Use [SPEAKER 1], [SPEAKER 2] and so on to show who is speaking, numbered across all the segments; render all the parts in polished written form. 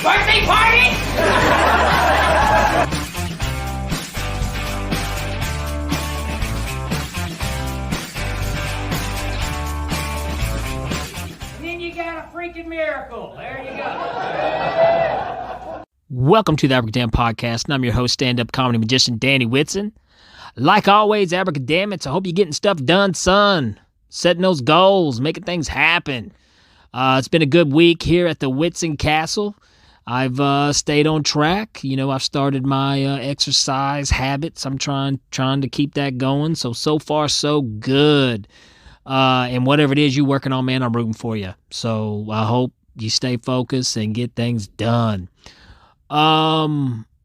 [SPEAKER 1] Daddy's birthday party? And then you got a freaking miracle. There you go.
[SPEAKER 2] Welcome to the Abracadamn Podcast, and I'm your host, stand-up comedy magician Danny Whitson. Like always, Abracadamn, I hope you're getting stuff done, son. Setting those goals, making things happen. It's been a good week here at the Whitson Castle. I've stayed on track. You know, I've started my exercise habits. I'm trying to keep that going. So far, so good. And whatever it is you're working on, man, I'm rooting for you. So I hope you stay focused and get things done.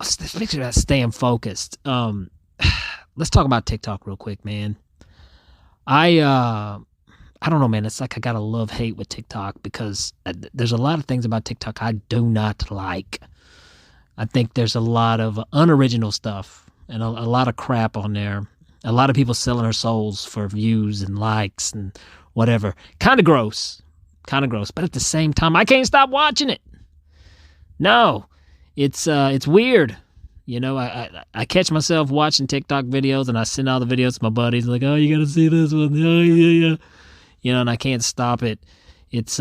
[SPEAKER 2] Speaking of staying focused, let's talk about TikTok real quick, man. I don't know, man. It's like I got a love-hate with TikTok because there's a lot of things about TikTok I do not like. I think there's a lot of unoriginal stuff and a lot of crap on there. A lot of people selling their souls for views and likes and whatever. Kind of gross. But at the same time, I can't stop watching it. No, it's weird. You know, I catch myself watching TikTok videos and I send all the videos to my buddies like, oh, you got to see this one. Oh, yeah. You know, and I can't stop it. It's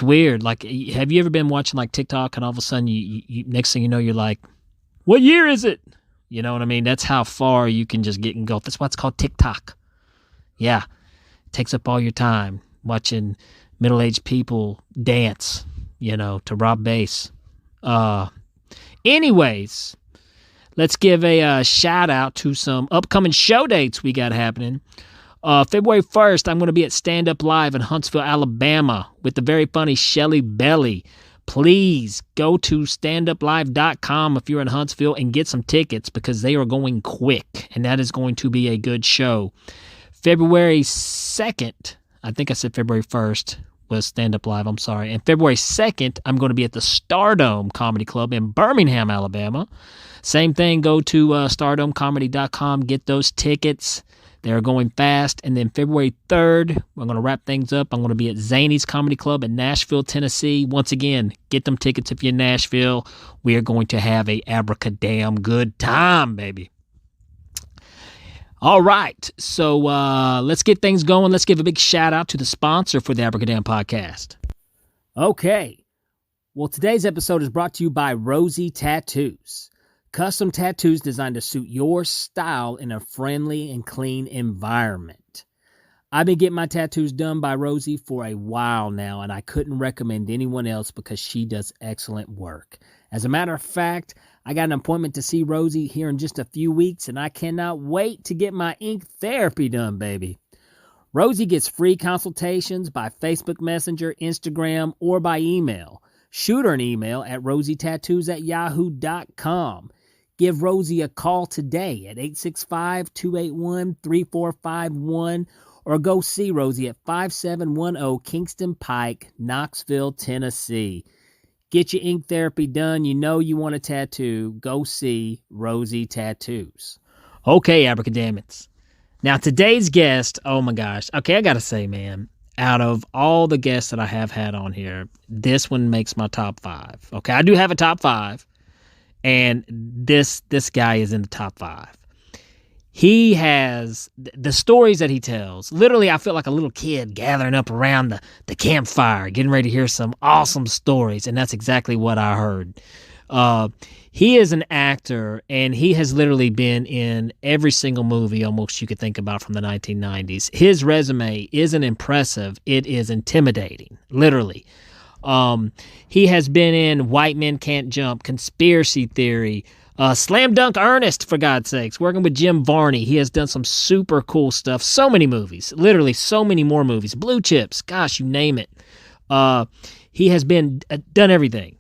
[SPEAKER 2] weird. Like, have you ever been watching like TikTok and all of a sudden you next thing you know, you're like, what year is it? You know what I mean? That's how far you can just get engulfed. That's why it's called TikTok. Yeah. It takes up all your time watching middle-aged people dance, you know, to rob bass. Anyways, let's give a shout out to some upcoming show dates we got happening. February 1st, I'm going to be at Stand Up Live in Huntsville, Alabama with the very funny Shelly Belly. Please go to standuplive.com if you're in Huntsville and get some tickets because they are going quick, and that is going to be a good show. February 2nd, I think I said February 1st was Stand Up Live, I'm sorry. And February 2nd, I'm going to be at the Stardome Comedy Club in Birmingham, Alabama. Same thing, go to stardomecomedy.com, get those tickets. They're going fast. And then February 3rd, we're going to wrap things up. I'm going to be at Zany's Comedy Club in Nashville, Tennessee. Once again, get them tickets if you're in Nashville. We are going to have a Abracadamn good time, baby. All right. So let's get things going. Let's give a big shout out to the sponsor for the Abracadamn Podcast. Okay. Well, today's episode is brought to you by Rosie Tattoos. Custom tattoos designed to suit your style in a friendly and clean environment. I've been getting my tattoos done by Rosie for a while now, and I couldn't recommend anyone else because she does excellent work. As a matter of fact, I got an appointment to see Rosie here in just a few weeks, and I cannot wait to get my ink therapy done, baby. Rosie gets free consultations by Facebook Messenger, Instagram, or by email. Shoot her an email at rosietattoos@yahoo.com. Give Rosie a call today at 865-281-3451 or go see Rosie at 5710 Kingston Pike, Knoxville, Tennessee. Get your ink therapy done. You know you want a tattoo. Go see Rosie Tattoos. Okay, Abracadammits. Now, today's guest, oh my gosh. Okay, I got to say, man, out of all the guests that I have had on here, this one makes my top 5. Okay, I do have a top 5. And this guy is in the top 5. He has the stories that he tells. Literally, I feel like a little kid gathering up around the campfire, getting ready to hear some awesome stories. And that's exactly what I heard. He is an actor, and he has literally been in every single movie almost you could think about from the 1990s. His resume isn't impressive. It is intimidating, literally. He has been in White Men Can't Jump, Conspiracy Theory, Slam Dunk Ernest, for God's sakes, working with Jim Varney. He has done some super cool stuff. So many movies, literally so many more movies. Blue Chips, gosh, you name it. He has been done everything.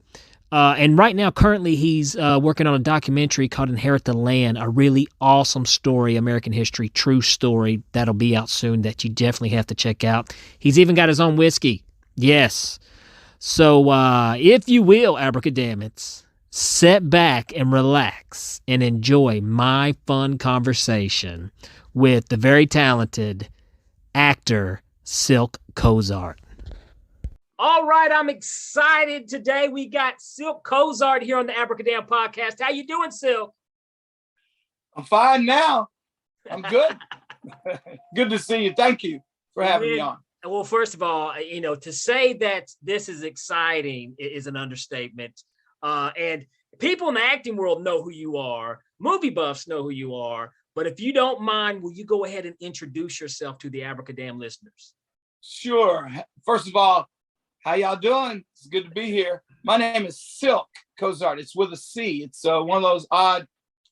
[SPEAKER 2] And right now, currently, he's working on a documentary called Inherit the Land, a really awesome story, American history, true story, that'll be out soon that you definitely have to check out. He's even got his own whiskey. Yes. So, if you will, Abracadammits, sit back and relax and enjoy my fun conversation with the very talented actor Cylk Cozart.
[SPEAKER 1] All right, I'm excited today. We got Cylk Cozart here on the Abracadamn podcast. How you doing, Cylk?
[SPEAKER 3] I'm fine now. I'm good. Good to see you. Thank you for having me on.
[SPEAKER 1] Well, first of all, to say that this is exciting is an understatement. And people in the acting world know who you are. Movie buffs know who you are. But if you don't mind, will you go ahead and introduce yourself to the Abracadamn listeners?
[SPEAKER 3] Sure. First of all, how y'all doing? It's good to be here. My name is Cylk Cozart. It's with a C. It's one of those odd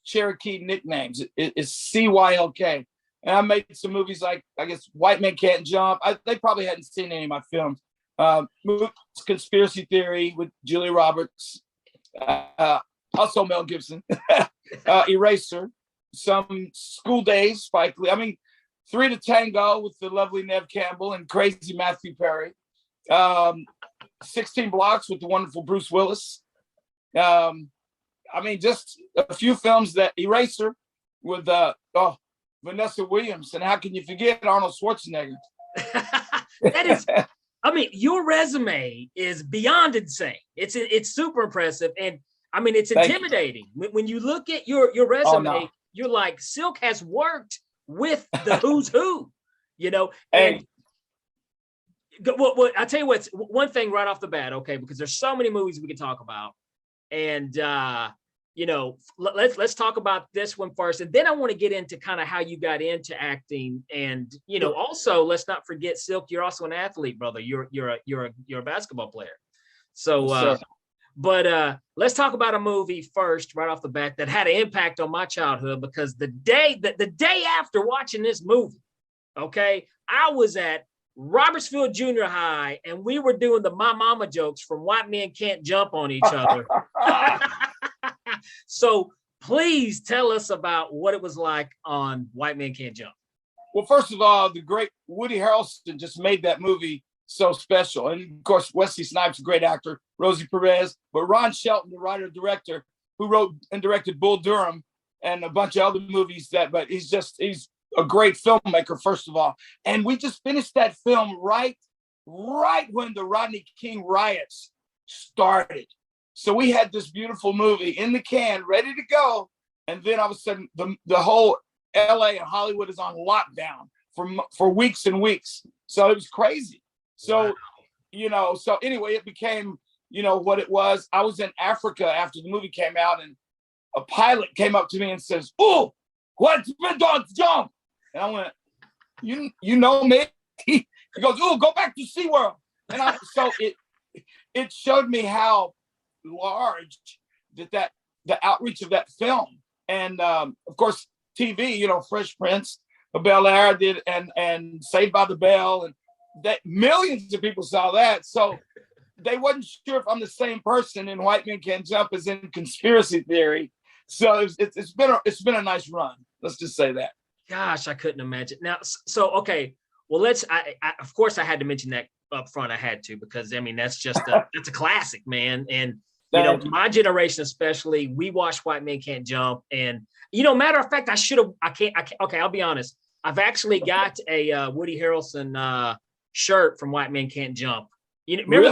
[SPEAKER 3] Cherokee nicknames. It's C-Y-L-K. And I made some movies like, I guess, White Men Can't Jump. They probably hadn't seen any of my films. Conspiracy Theory with Julia Roberts. Also Mel Gibson. Eraser. Some School Days, Spike Lee. I mean, 3 to Tango with the lovely Neve Campbell and crazy Matthew Perry. 16 Blocks with the wonderful Bruce Willis. I mean, just a few films. That Eraser with Vanessa Williams, and how can you forget Arnold Schwarzenegger?
[SPEAKER 1] That is, I mean, your resume is beyond insane. It's super impressive, and I mean, it's intimidating. When you look at your resume, you're like, Cylk has worked with the who's who, and. Well, I'll tell you what's one thing right off the bat, okay, because there's so many movies we can talk about. And, let's talk about this one first. And then I want to get into kind of how you got into acting. And, also let's not forget, Cylk, you're also an athlete, brother. You're a basketball player. So, let's talk about a movie first, right off the bat, that had an impact on my childhood, because the day after watching this movie, okay, I was at Robertsville Junior High, and we were doing the My Mama jokes from White Men Can't Jump on each other. So please tell us about what it was like on White Men Can't Jump.
[SPEAKER 3] Well, first of all, the great Woody Harrelson just made that movie so special. And of course, Wesley Snipes, a great actor, Rosie Perez, but Ron Shelton, the writer-director, who wrote and directed Bull Durham and a bunch of other movies but he's a great filmmaker, first of all. And we just finished that film right when the Rodney King riots started. So we had this beautiful movie in the can, ready to go. And then all of a sudden, the whole LA and Hollywood is on lockdown for weeks and weeks. So it was crazy. So,
[SPEAKER 1] wow.
[SPEAKER 3] So anyway, it became, what it was. I was in Africa after the movie came out, and a pilot came up to me and says, "Oh, what's been done, John?" And I went, you know me? He goes, "Oh, go back to SeaWorld." And so it showed me how large the outreach of that film. And of course, TV, Fresh Prince of Bel-Air did, and Saved by the Bell, and that millions of people saw that. So they wasn't sure if I'm the same person in White Men Can't Jump as in Conspiracy Theory. So it's been a nice run. Let's just say that.
[SPEAKER 1] Gosh, I couldn't imagine. Now, so, okay. Well, I of course I had to mention that up front. I had to, because I mean, that's just it's a classic, man. And, my generation, especially, we watched White Men Can't Jump. And, matter of fact, okay, I'll be honest. I've actually got a Woody Harrelson shirt from White Men Can't Jump. Remember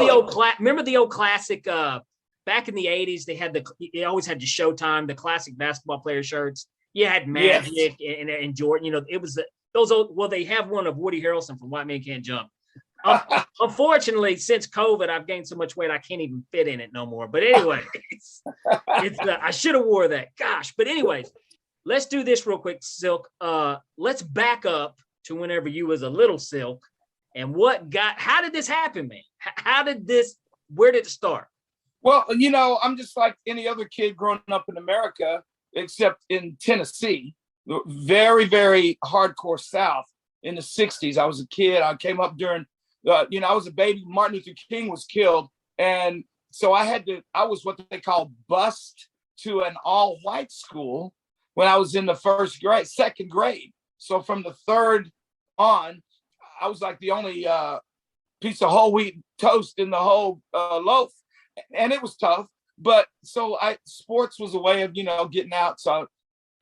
[SPEAKER 1] the old classic, back in the 80s, they always had the Showtime, the classic basketball player shirts. You had Magic and Jordan. It was those old. Well, they have one of Woody Harrelson from White Men Can't Jump. Unfortunately, since COVID, I've gained so much weight I can't even fit in it no more. But anyway, I should have wore that. Gosh. But anyways, let's do this real quick, Cylk. Let's back up to whenever you was a little Cylk, and how did this happen, man? Where did it start?
[SPEAKER 3] Well, I'm just like any other kid growing up in America, except in Tennessee, very, very hardcore South in the 60s. I was a kid. I came up during, I was a baby. Martin Luther King was killed. And so I was what they call bused to an all-white school when I was in the second grade. So from the third on, I was like the only piece of whole wheat toast in the whole loaf. And it was tough. But so sports was a way of, getting out. So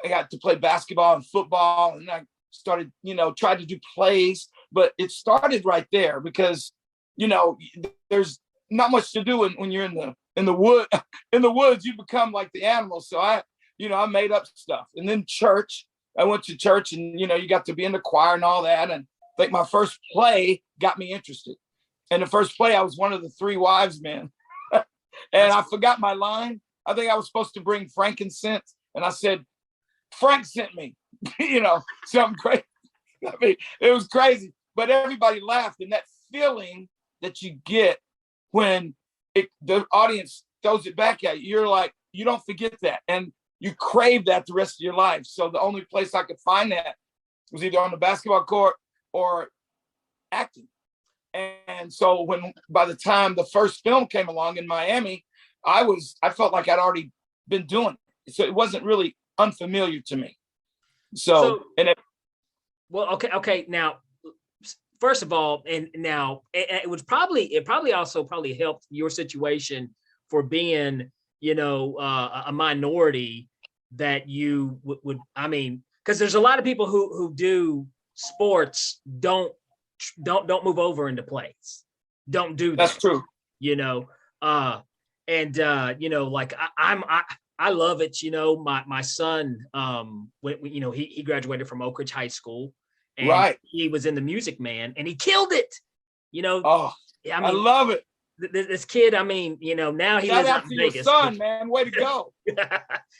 [SPEAKER 3] I got to play basketball and football, and I started, tried to do plays, but it started right there because there's not much to do when you're in the wood in the woods. You become like the animals. So I made up stuff. And then church, I went to church, and you got to be in the choir and all that. And I think my first play got me interested. And the first play, I was one of the three wise men. And I forgot my line. I think I was supposed to bring frankincense, and I said, Frank sent me, something crazy. I mean, it was crazy, but everybody laughed. And that feeling that you get when the audience throws it back at you, you're like, you don't forget that. And you crave that the rest of your life. So the only place I could find that was either on the basketball court or acting. And so by the time the first film came along in Miami, I felt like I'd already been doing it. So it wasn't really unfamiliar to me.
[SPEAKER 1] Okay. Now, first of all, and now it probably also helped your situation for being, a minority, that you would, I mean, because there's a lot of people who do sports don't move over into plays. Don't do that.
[SPEAKER 3] That's true.
[SPEAKER 1] Like I love it. My son, he graduated from Oak Ridge High School, and
[SPEAKER 3] right.
[SPEAKER 1] He was in the Music Man, and he killed it.
[SPEAKER 3] I love it.
[SPEAKER 1] This kid, now he lives out in Vegas.
[SPEAKER 3] Your son, man, way to go.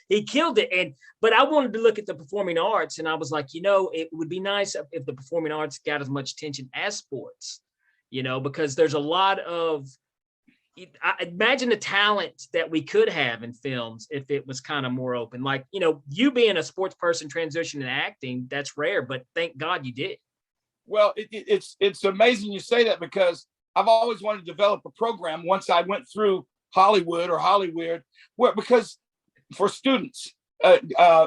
[SPEAKER 1] He killed it. But I wanted to look at the performing arts, and I was like, it would be nice if the performing arts got as much attention as sports, because there's a lot of, I imagine the talent that we could have in films if it was kind of more open. Like, you being a sports person transitioning to acting, that's rare, but thank God you did.
[SPEAKER 3] Well, it's amazing you say that, because I've always wanted to develop a program once I went through Hollywood, because for students,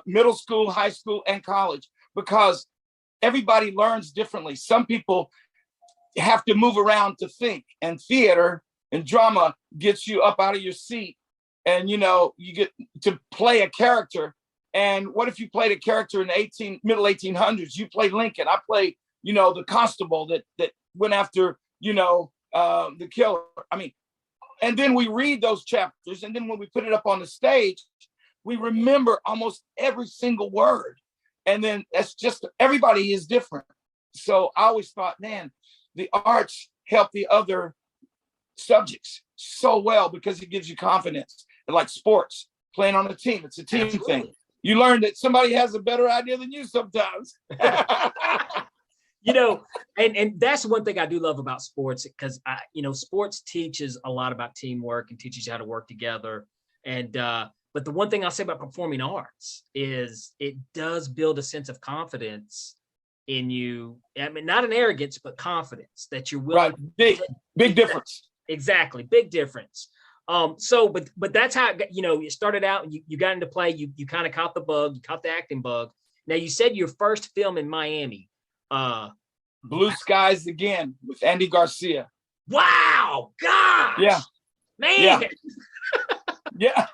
[SPEAKER 3] middle school, high school, and college, because everybody learns differently. Some people have to move around to think, and theater and drama gets you up out of your seat, and you get to play a character. And what if you played a character in the middle 1800s? You play Lincoln. I play, the constable that went after, the killer. And then we read those chapters, and then when we put it up on the stage, we remember almost every single word. And then that's just, everybody is different. So I always thought, man, the arts help the other subjects so well, because it gives you confidence. Like sports, playing on a team, it's a team
[SPEAKER 1] Absolutely.
[SPEAKER 3] thing. You learn that somebody has a better idea than you sometimes.
[SPEAKER 1] And that's one thing I do love about sports, because sports teaches a lot about teamwork and teaches you how to work together. And but the one thing I'll say about performing arts is it does build a sense of confidence in you. Not an arrogance, but confidence that you're willing.
[SPEAKER 3] Right. Big difference.
[SPEAKER 1] Exactly. Big difference. But that's how, you started out, and you got into play, you kind of caught the bug, you caught the acting bug. Now, you said your first film in Miami,
[SPEAKER 3] Blue Skies Again with Andy Garcia.
[SPEAKER 1] Wow. Gosh.
[SPEAKER 3] Yeah.
[SPEAKER 1] Man.
[SPEAKER 3] Yeah.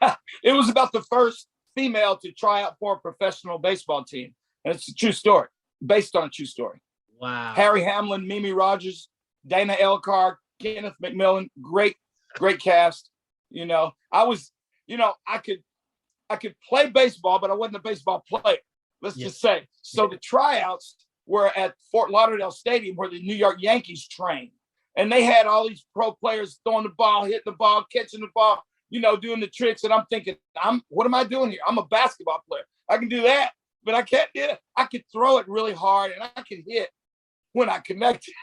[SPEAKER 3] It was about the first female to try out for a professional baseball team. And it's a true story, based on a true story.
[SPEAKER 1] Wow.
[SPEAKER 3] Harry Hamlin, Mimi Rogers, Dana Elcar, Kenneth McMillan, great cast. I was, I could play baseball, but I wasn't a baseball player. Let's just say. So the tryouts were at Fort Lauderdale Stadium, where the New York Yankees trained. And they had all these pro players throwing the ball, hitting the ball, catching the ball, doing the tricks. And I'm thinking, what am I doing here? I'm a basketball player. I can do that, but I can't do it. I could throw it really hard, and I could hit when I connected.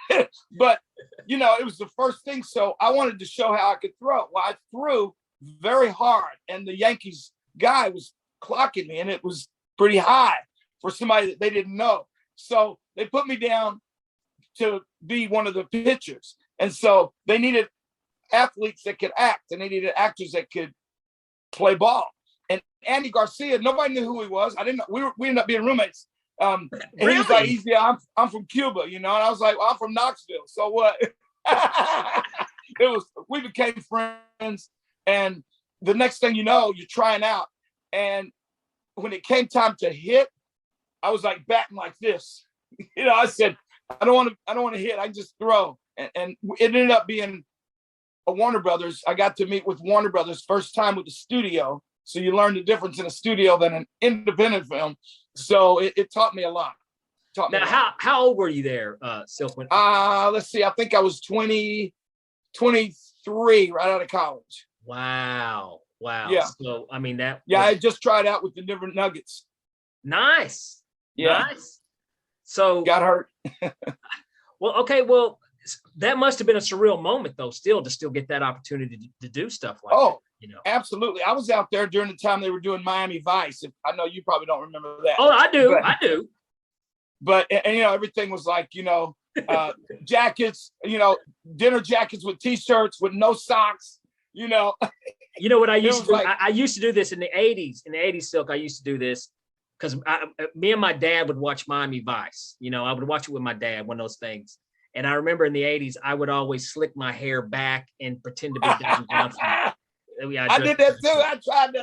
[SPEAKER 3] But, it was the first thing. So I wanted to show how I could throw. Well, I threw very hard, and the Yankees guy was clocking me, and it was pretty high for somebody that they didn't know. So they put me down to be one of the pitchers. And so they needed athletes that could act, and they needed actors that could play ball. And Andy Garcia, nobody knew who he was. I didn't know. We ended up being roommates. And
[SPEAKER 1] really?
[SPEAKER 3] He was like, I'm from Cuba, and I was like, well, I'm from Knoxville. So what? We became friends. And the next thing you know, you're trying out. And when it came time to hit, I was like batting like this. I said, I don't want to hit. I just throw. and it ended up being a Warner Brothers. I got to meet with Warner Brothers first time with the studio. So you learn the difference in a studio than an independent film. So it taught me a lot.
[SPEAKER 1] Now, how old were you there, Cylk?
[SPEAKER 3] Let's see. I think I was 23, right out of college.
[SPEAKER 1] Wow.
[SPEAKER 3] Yeah.
[SPEAKER 1] So, I mean, that.
[SPEAKER 3] Yeah, I just tried out with the different Nuggets.
[SPEAKER 1] Nice.
[SPEAKER 3] Yeah.
[SPEAKER 1] Nice. So.
[SPEAKER 3] Got hurt.
[SPEAKER 1] Well, okay. Well, that must have been a surreal moment, though, to still get that opportunity to do stuff like that. You know,
[SPEAKER 3] absolutely. I was out there during the time they were doing Miami Vice. I know you probably don't remember that.
[SPEAKER 1] Oh, I do.
[SPEAKER 3] But you know, everything was like, you know, jackets, you know, dinner jackets with T-shirts with no socks, you know.
[SPEAKER 1] You know what I used to do? I used to do this in the 80s. In the 80s, Cylk, I used to do this because me and my dad would watch Miami Vice. You know, I would watch it with my dad, one of those things. And I remember in the 80s, I would always slick my hair back and pretend to be Don Johnson.
[SPEAKER 3] I did that too. I tried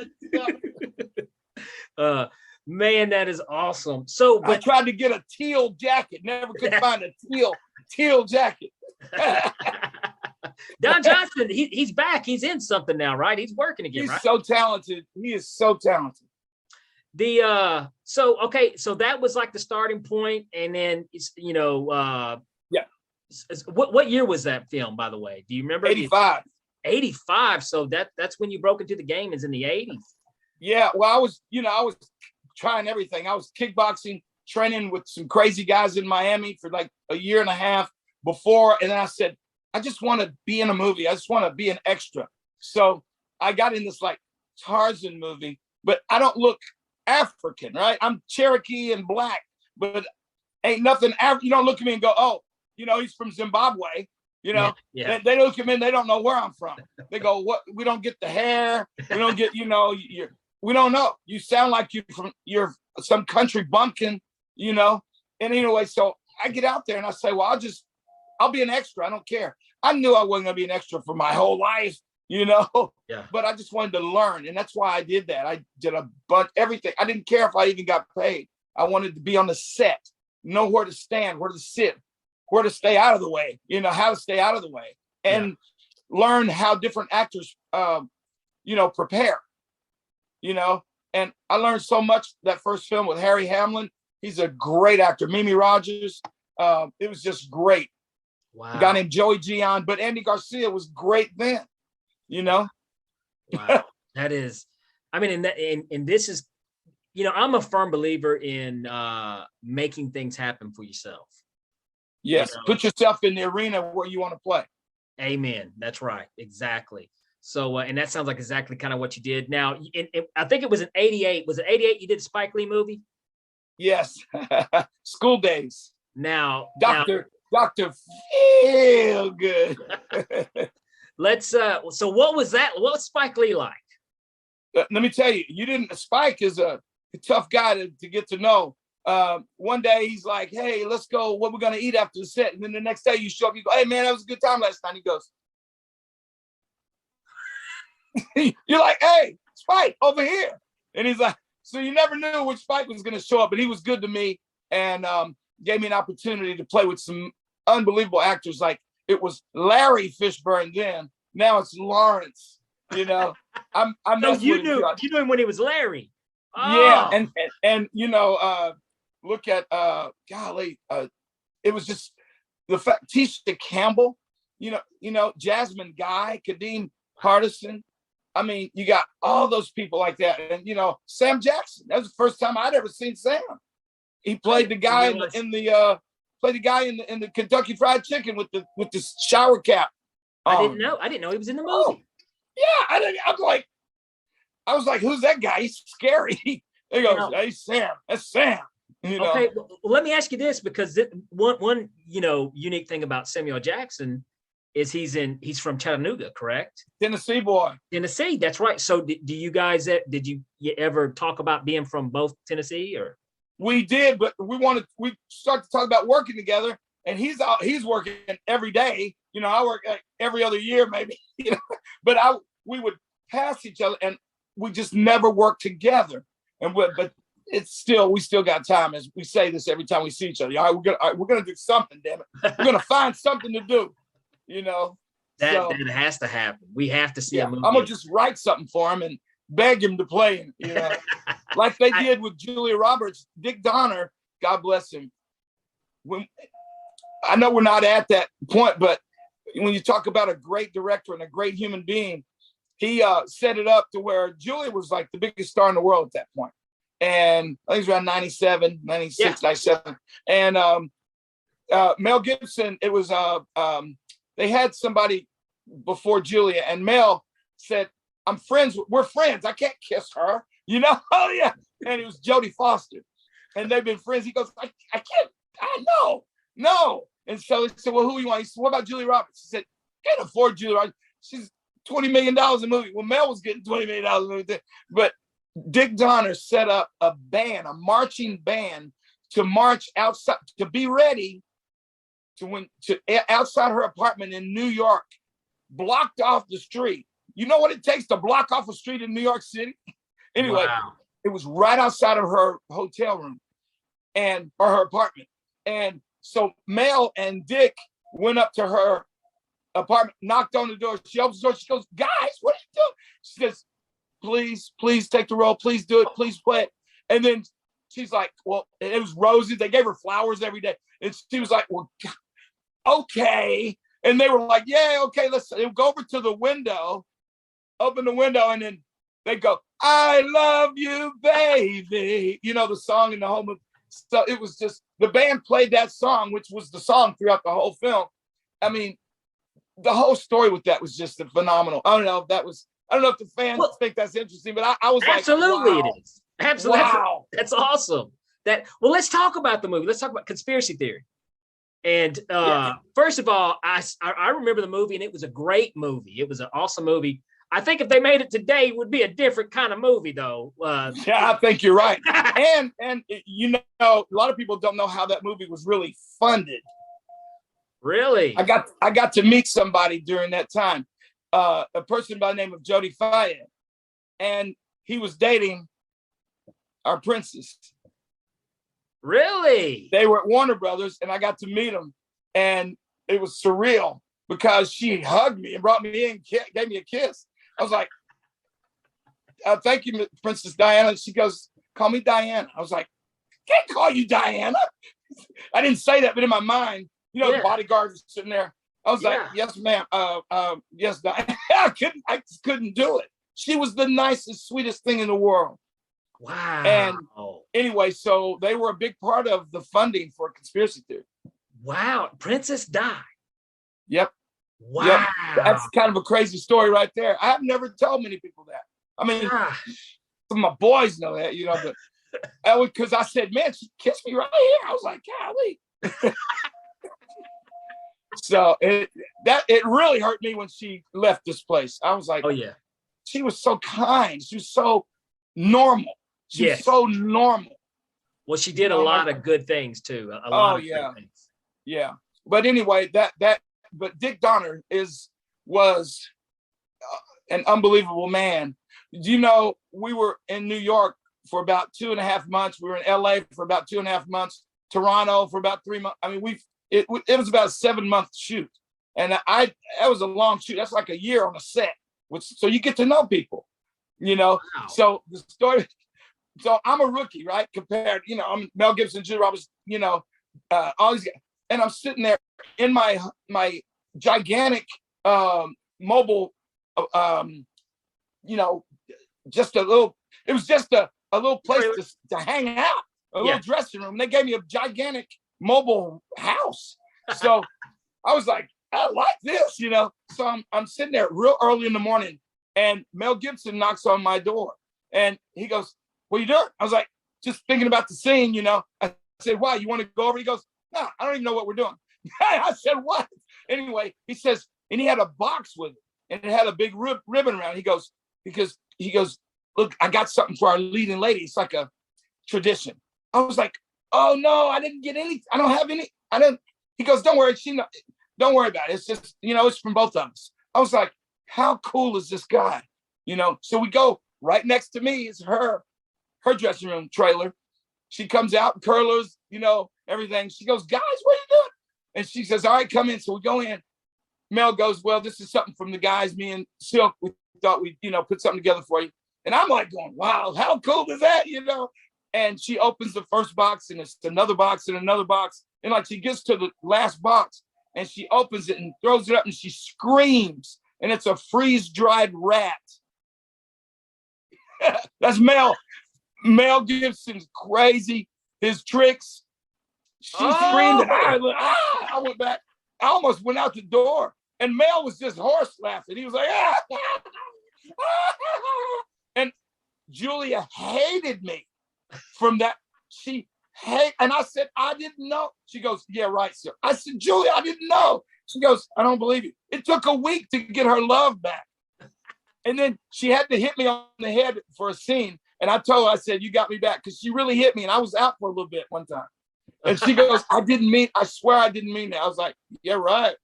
[SPEAKER 3] that.
[SPEAKER 1] Man, that is awesome. So,
[SPEAKER 3] I tried to get a teal jacket. Never could find a teal jacket.
[SPEAKER 1] Don Johnson, he's back. He's in something now, right? He's working again,
[SPEAKER 3] He's
[SPEAKER 1] right?
[SPEAKER 3] so talented. He is so talented.
[SPEAKER 1] So that was like the starting point, and then it's, you know, What year was that film, by the way? Do you remember?
[SPEAKER 3] 85.
[SPEAKER 1] 85. So that's when you broke into the game, is in the 80s.
[SPEAKER 3] Yeah. Well, I was trying everything. I was kickboxing, training with some crazy guys in Miami for like a year and a half before. And then I said, I just want to be in a movie. I just want to be an extra. So I got in this like Tarzan movie, but I don't look African, right? I'm Cherokee and black, but ain't nothing. You don't look at me and go, oh, you know, he's from Zimbabwe. You know,
[SPEAKER 1] yeah.
[SPEAKER 3] They look at me and they don't know where I'm from. They go, what? We don't get the hair. We don't get, you know, we don't know. You sound like you're some country bumpkin, you know. And anyway, so I get out there and I say, well, I'll be an extra. I don't care. I knew I wasn't going to be an extra for my whole life, you know.
[SPEAKER 1] Yeah.
[SPEAKER 3] But I just wanted to learn. And that's why I did that. I did a bunch, everything. I didn't care if I even got paid. I wanted to be on the set, know where to stand, where to sit, where to stay out of the way, you know, how to stay out of the way, and learn how different actors, you know, prepare, you know. And I learned so much that first film with Harry Hamlin. He's a great actor. Mimi Rogers. It was just great.
[SPEAKER 1] Wow.
[SPEAKER 3] A guy named Joey Gian, but Andy Garcia was great then, you know.
[SPEAKER 1] Wow. That is, I mean, and this is, you know, I'm a firm believer in making things happen for yourself.
[SPEAKER 3] Yes,
[SPEAKER 1] you know?
[SPEAKER 3] Put yourself in the arena where you want to play.
[SPEAKER 1] Amen. That's right. Exactly. So, and that sounds like exactly kind of what you did. Now, I think it was in 88. Was it 88 you did a Spike Lee movie?
[SPEAKER 3] Yes. School Days.
[SPEAKER 1] Now,
[SPEAKER 3] Dr. Feel Good.
[SPEAKER 1] So what was that? What was Spike Lee like?
[SPEAKER 3] Let me tell you, Spike is a tough guy to get to know. One day he's like, hey, let's go. What we're going to eat after the set. And then the next day you show up, you go, hey, man, that was a good time last night. He goes, you're like, hey, Spike, over here. And he's like, so you never knew which Spike was going to show up, but he was good to me and gave me an opportunity to play with some unbelievable actors. Like it was Larry Fishburne then. Now it's Lawrence, you know.
[SPEAKER 1] So you knew him when he was Larry. Oh.
[SPEAKER 3] Yeah, and you know, look at golly, it was just the fact Tisha Campbell, you know, Jasmine Guy, Kadeem Hardison. I mean, you got all those people like that, and you know, Sam Jackson. That was the first time I'd ever seen Sam. He played the guy in the Kentucky Fried Chicken with the shower cap.
[SPEAKER 1] I didn't know he was in the movie.
[SPEAKER 3] Yeah, I was like, who's that guy? He's scary. He goes, hey, Sam. That's Sam. You know?
[SPEAKER 1] Okay, well, let me ask you this, because one you know unique thing about Samuel Jackson is he's from Chattanooga, correct?
[SPEAKER 3] Tennessee boy.
[SPEAKER 1] Tennessee, that's right. So do you guys did you ever talk about being from both Tennessee or?
[SPEAKER 3] We did, but we started to talk about working together, and he's working every day. You know, I work like every other year, maybe. You know, but we would pass each other, and we just never worked together. But we still got time, as we say this every time we see each other. All right, we're gonna do something, damn it. We're gonna find something to do. you know.
[SPEAKER 1] That has to happen. We have to see a movie.
[SPEAKER 3] I'm gonna just write something for him and beg him to play him, you know, like they did with Julia Roberts. Dick Donner, God bless him. When I know we're not at that point, but when you talk about a great director and a great human being, he set it up to where Julia was like the biggest star in the world at that point. And I think it was around 97, 96, 97. And Mel Gibson, it was, they had somebody before Julia, and Mel said, we're friends. I can't kiss her, you know? Oh, yeah. And it was Jodie Foster. And they've been friends. He goes, I can't, no. And so he said, well, who you want? He said, what about Julia Roberts? He said, can't afford Julia Roberts. She's $20 million a movie. Well, Mel was getting $20 million a movie. But Dick Donner set up a marching band to march outside, to be ready to outside her apartment in New York, blocked off the street. You know what it takes to block off a street in New York City? Anyway, It was right outside of her hotel room or her apartment. And so Mel and Dick went up to her apartment, knocked on the door. She opens the door. She goes, guys, what are you doing? She says, please take the role. Please do it. Please play it. And then she's like, well, it was roses. They gave her flowers every day. And she was like, well, okay. And they were like, yeah, okay, let's go over to the window, open the window, and then they go, I love you, baby. You know, the song in the whole movie. So it was just, the band played that song, which was the song throughout the whole film. I mean, the whole story with that was just phenomenal. I don't know if the fans think that's interesting, but I was
[SPEAKER 1] absolutely
[SPEAKER 3] like, wow.
[SPEAKER 1] It is. Absolutely.
[SPEAKER 3] Wow.
[SPEAKER 1] That's awesome. Let's talk about the movie. Let's talk about conspiracy theory. And first of all, I remember the movie, and it was a great movie. It was an awesome movie. I think if they made it today, it would be a different kind of movie, though.
[SPEAKER 3] Yeah, I think you're right. and you know, a lot of people don't know how that movie was really funded.
[SPEAKER 1] Really?
[SPEAKER 3] I got to meet somebody during that time, a person by the name of Jody Fayed, and he was dating our princess.
[SPEAKER 1] Really?
[SPEAKER 3] They were at Warner Brothers, and I got to meet him, and it was surreal because she hugged me and brought me in, gave me a kiss. I was like, thank you, Princess Diana. She goes, call me Diana. I was like, can't call you Diana. I didn't say that, but in my mind, you know, the bodyguard was sitting there. I was like, yes, ma'am. Yes, Diana. I just couldn't do it. She was the nicest, sweetest thing in the world.
[SPEAKER 1] Wow.
[SPEAKER 3] And anyway, so they were a big part of the funding for conspiracy theory.
[SPEAKER 1] Wow. Princess died.
[SPEAKER 3] Yep.
[SPEAKER 1] Wow.
[SPEAKER 3] Yep. That's kind of a crazy story right there. I have never told many people that. I mean, some of my boys know that, you know, but because I said, man, she kissed me right here. I was like, golly. So it really hurt me when she left this place. I was like,
[SPEAKER 1] oh yeah.
[SPEAKER 3] She was so kind. She was so normal. She was so normal.
[SPEAKER 1] Well, she did a lot of good things too. A lot of good things.
[SPEAKER 3] Yeah. But anyway, but Dick Donner was an unbelievable man. You know, we were in New York for about 2.5 months. We were in LA for about 2.5 months. Toronto for about 3 months. I mean, it was about a 7-month shoot, and that was a long shoot. That's like a year on a set. So you get to know people, you know. Wow. So the story. So I'm a rookie, right? Compared, you know, I'm Mel Gibson, Julia Roberts, you know, all these guys, and I'm sitting there in my gigantic mobile, you know, just a little. It was just a little place to hang out, a little dressing room. They gave me a gigantic mobile house, so I was like, I like this, you know. So I'm sitting there real early in the morning, and Mel Gibson knocks on my door, and he goes, "What are you doing?" I was like, "Just thinking about the scene, you know." I said, "Why? You want to go over?" He goes, "No, I don't even know what we're doing." I said, "What?" Anyway, he says, and he had a box with it, and it had a big ribbon around. He goes, "Look, I got something for our leading lady. It's like a tradition." I was like, "Oh no, I didn't get any. I don't have any. I didn't." He goes, "Don't worry, don't worry about it. It's just, you know, it's from both of us." I was like, "How cool is this guy?" You know. So we go right next to me is her dressing room trailer. She comes out, curlers, you know, everything. She goes, "Guys, what are you doing?" And she says, "All right, come in." So we go in, Mel goes, well, this is something from the guys, me and Cylk, we thought we'd, put something together for you. And I'm like going, wow, how cool is that, And she opens the first box and it's another box and another box. And like she gets to the last box and she opens it and throws it up and she screams. And it's a freeze-dried rat. That's Mel. Mel Gibson's crazy. His tricks. She screamed and I went back. I almost went out the door. And Mel was just horse laughing. He was like, And Julia hated me from that. And I said, I didn't know. She goes, yeah, right, sir. I said, Julia, I didn't know. She goes, I don't believe you. It took a week to get her love back. And then she had to hit me on the head for a scene. And I told her, I said, you got me back. Because she really hit me. And I was out for a little bit one time. And she goes, I swear I didn't mean that. I was like, yeah, right.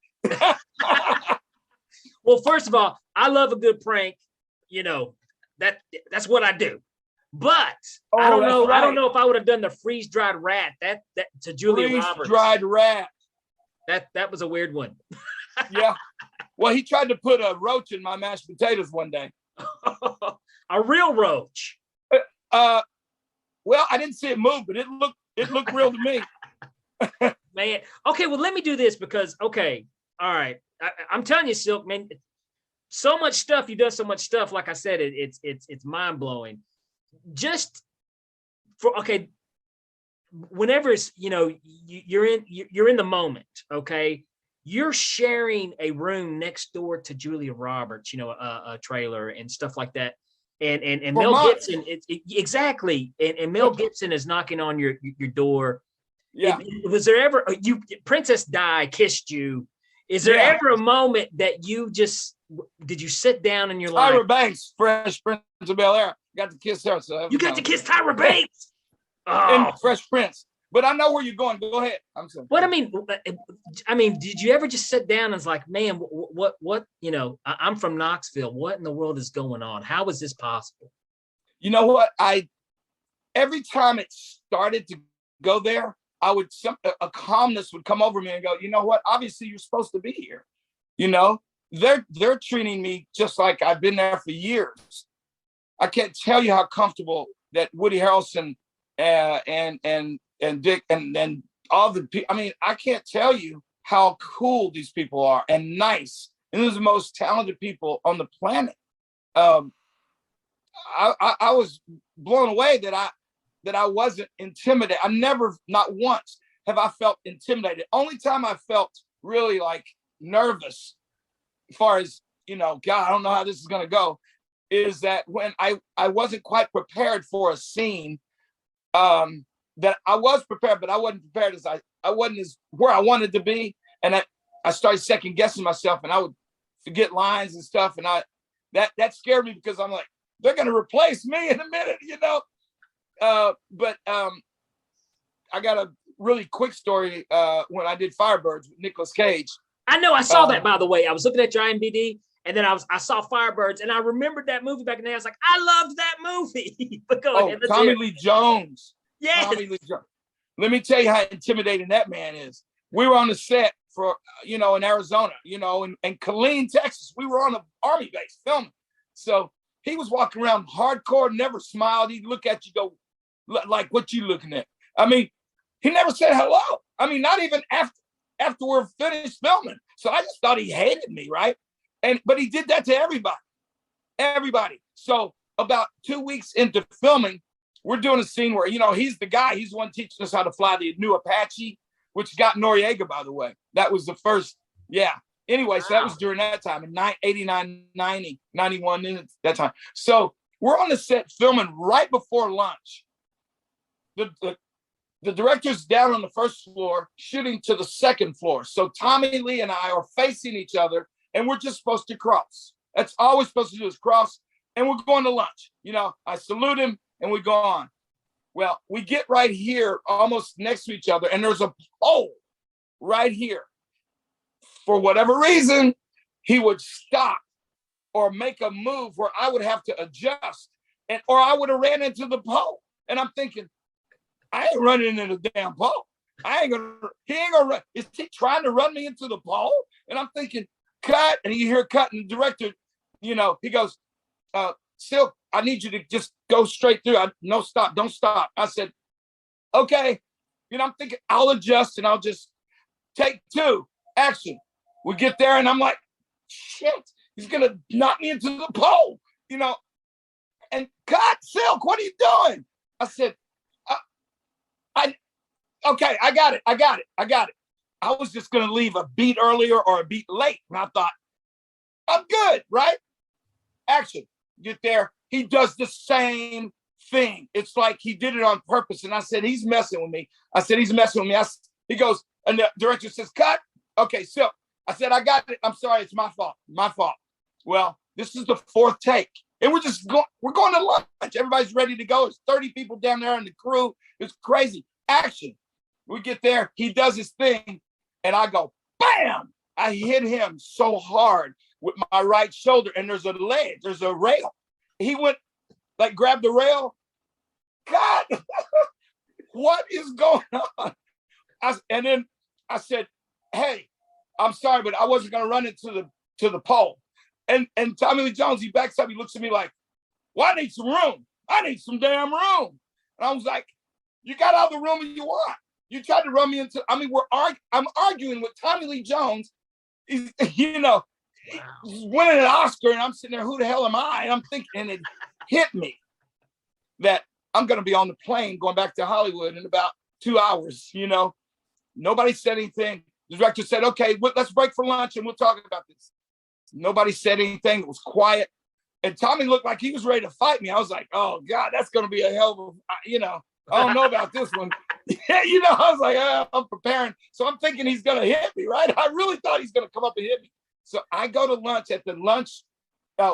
[SPEAKER 1] Well, first of all, I love a good prank. That's what I do. But I don't know. Right. I don't know if I would have done the freeze-dried rat that to Julia Roberts.
[SPEAKER 3] Freeze-dried rat.
[SPEAKER 1] That was a weird one.
[SPEAKER 3] Yeah. Well, he tried to put a roach in my mashed potatoes one day.
[SPEAKER 1] A real roach.
[SPEAKER 3] Well, I didn't see it move, but it looked real to me.
[SPEAKER 1] Man. Okay, well, let me do this because, all right. I'm telling you, Cylk, man, so much stuff. You've done so much stuff. Like I said, it's mind-blowing. Just for, whenever it's, you're in the moment, okay? You're sharing a room next door to Julia Roberts, a trailer and stuff like that. And Mel Gibson, exactly. And Mel Gibson is knocking on your door.
[SPEAKER 3] Yeah.
[SPEAKER 1] Was there ever Princess Di kissed you? Is there ever a moment that did you sit down and you're like
[SPEAKER 3] Tyra Banks, Fresh Prince of Bel-Air, got to kiss her? So
[SPEAKER 1] you got to kiss Tyra Banks
[SPEAKER 3] in Fresh Prince. But I know where you're going. Go ahead. I'm sorry.
[SPEAKER 1] What I mean, did you ever just sit down and was like, man, what? I'm from Knoxville. What in the world is going on? How is this possible?
[SPEAKER 3] You know what? Every time it started to go there, a calmness would come over me and go, you know what? Obviously, you're supposed to be here. They're treating me just like I've been there for years. I can't tell you how comfortable that Woody Harrelson and Dick and all the people. I mean, I can't tell you how cool these people are and nice. And they're the most talented people on the planet. I was blown away that I wasn't intimidated. I never, not once, have I felt intimidated. Only time I felt really like nervous, as far as God, I don't know how this is going to go, is that when I wasn't quite prepared for a scene. That I was prepared, but I wasn't prepared I wasn't as where I wanted to be. And I started second guessing myself and I would forget lines and stuff. And that scared me because I'm like, they're going to replace me in a minute, But I got a really quick story when I did Firebirds with Nicolas Cage.
[SPEAKER 1] I know, I saw that, by the way. I was looking at your IMDb and then I saw Firebirds and I remembered that movie back in the day. I was like, I loved that movie. But go ahead,
[SPEAKER 3] Tommy Lee Jones.
[SPEAKER 1] Yes.
[SPEAKER 3] Let me tell you how intimidating that man is. We were on the set for, in Arizona, in Killeen, Texas. We were on the Army base filming. So he was walking around hardcore, never smiled. He'd look at you, go, like, what you looking at? I mean, he never said hello. I mean, not even after we're finished filming. So I just thought he hated me, right? But he did that to everybody. So about 2 weeks into filming, we're doing a scene where, he's the guy. He's the one teaching us how to fly the new Apache, which got Noriega, by the way. That was the first, yeah. Anyway, So that was during that time, in 89, 90, 91, that time. So we're on the set filming right before lunch. The director's down on the first floor, shooting to the second floor. So Tommy Lee and I are facing each other, and we're just supposed to cross. That's all we're supposed to do is cross, and we're going to lunch. I salute him, and we go on. Well, we get right here, almost next to each other, and there's a pole right here. For whatever reason, he would stop or make a move where I would have to adjust, or I would have ran into the pole. And I'm thinking, I ain't running into the damn pole. He ain't gonna run. Is he trying to run me into the pole? And I'm thinking, cut, and you hear cut, and the director, he goes, Cylk, I need you to just go straight through. No, stop, don't stop. I said, okay. I'm thinking I'll adjust and I'll just take 2, action. We get there and I'm like, shit, he's gonna knock me into the pole, and cut, Cylk, what are you doing? I said, okay, I got it. I was just gonna leave a beat earlier or a beat late. And I thought, I'm good, right? Action, get there. He does the same thing. It's like he did it on purpose. And I said, he's messing with me. He goes, and the director says, cut. Okay, so I said, I got it. I'm sorry, it's my fault. Well, this is the 4th take. And we're going to lunch. Everybody's ready to go. There's 30 people down there in the crew. It's crazy. Action. We get there. He does his thing. And I go, bam! I hit him so hard with my right shoulder. And there's a rail. He went, grabbed the rail. God, what is going on? And then I said, hey, I'm sorry, but I wasn't going to run into the pole. And Tommy Lee Jones, he backs up. He looks at me like, well, I need some room. I need some damn room. And I was like, you got all the room you want. You tried to run me into, I'm arguing with Tommy Lee Jones. He's winning an Oscar, and I'm sitting there, who the hell am I? And I'm thinking, and it hit me that I'm going to be on the plane going back to Hollywood in about 2 hours. Nobody said anything. The director said, okay, let's break for lunch and we'll talk about this. Nobody said anything. It was quiet. And Tommy looked like he was ready to fight me. I was like, oh God, that's going to be a hell of a, I don't know about this one. I was like, I'm preparing. So I'm thinking he's going to hit me, right? I really thought he's going to come up and hit me. So I go to lunch at the lunch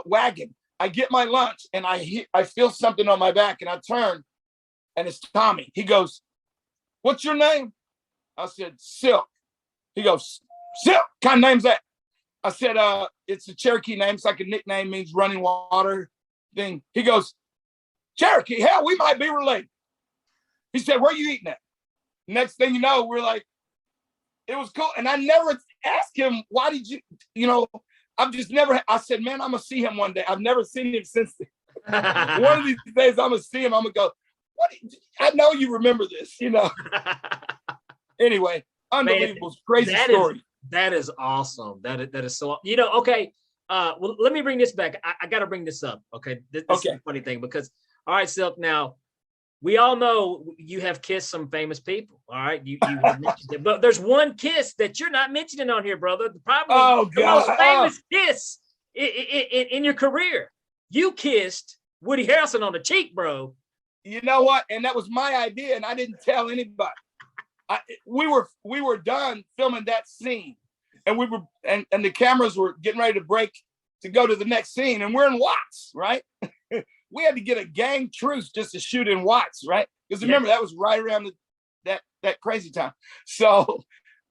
[SPEAKER 3] wagon. I get my lunch and I feel something on my back, and I turn and it's Tommy. He goes, what's your name? I said, Cylk. He goes, Cylk, what kind of name's that? I said, it's a Cherokee name. It's like a nickname, means running water thing. He goes, Cherokee, hell, we might be related. He said, where are you eating at? Next thing you know, we're like, it was cool. And I never asked him, why did I've just never, I said, man, I'm going to see him one day. I've never seen him since then. One of these days, I'm going to see him. I'm going to go, I know you remember this, Anyway, unbelievable. Man, crazy story.
[SPEAKER 1] That is awesome. That is so, okay. Well, let me bring this back. I got to bring this up. Okay. This is a funny thing because, all right, Cylk, now, we all know you have kissed some famous people, all right? You have mentioned it, but there's one kiss that you're not mentioning on here, brother. Probably the most famous kiss in your career. You kissed Woody Harrelson on the cheek, bro.
[SPEAKER 3] You know what? And that was my idea, and I didn't tell anybody. We were done filming that scene, and we were and the cameras were getting ready to break to go to the next scene, and we're in Watts, right? We had to get a gang truce just to shoot in Watts, right? Because remember, that was right around that crazy time. So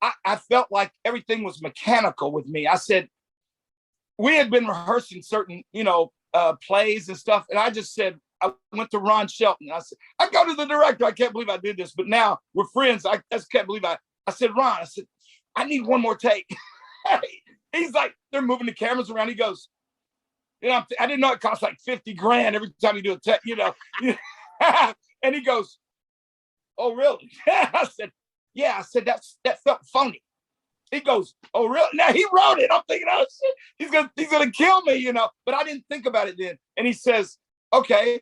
[SPEAKER 3] I felt like everything was mechanical with me. I said, we had been rehearsing certain, plays and stuff. And I just said, I went to Ron Shelton. I said, I go to the director. I can't believe I did this, but now we're friends. I just can't believe I said, Ron, I need one more take. He's like, they're moving the cameras around. He goes, I didn't know it costs like $50,000 every time you do a take, And he goes, oh, really? I said, yeah. I said, that felt phony. He goes, oh, really? Now he wrote it. I'm thinking, oh, shit, he's gonna kill me, But I didn't think about it then. And he says, okay,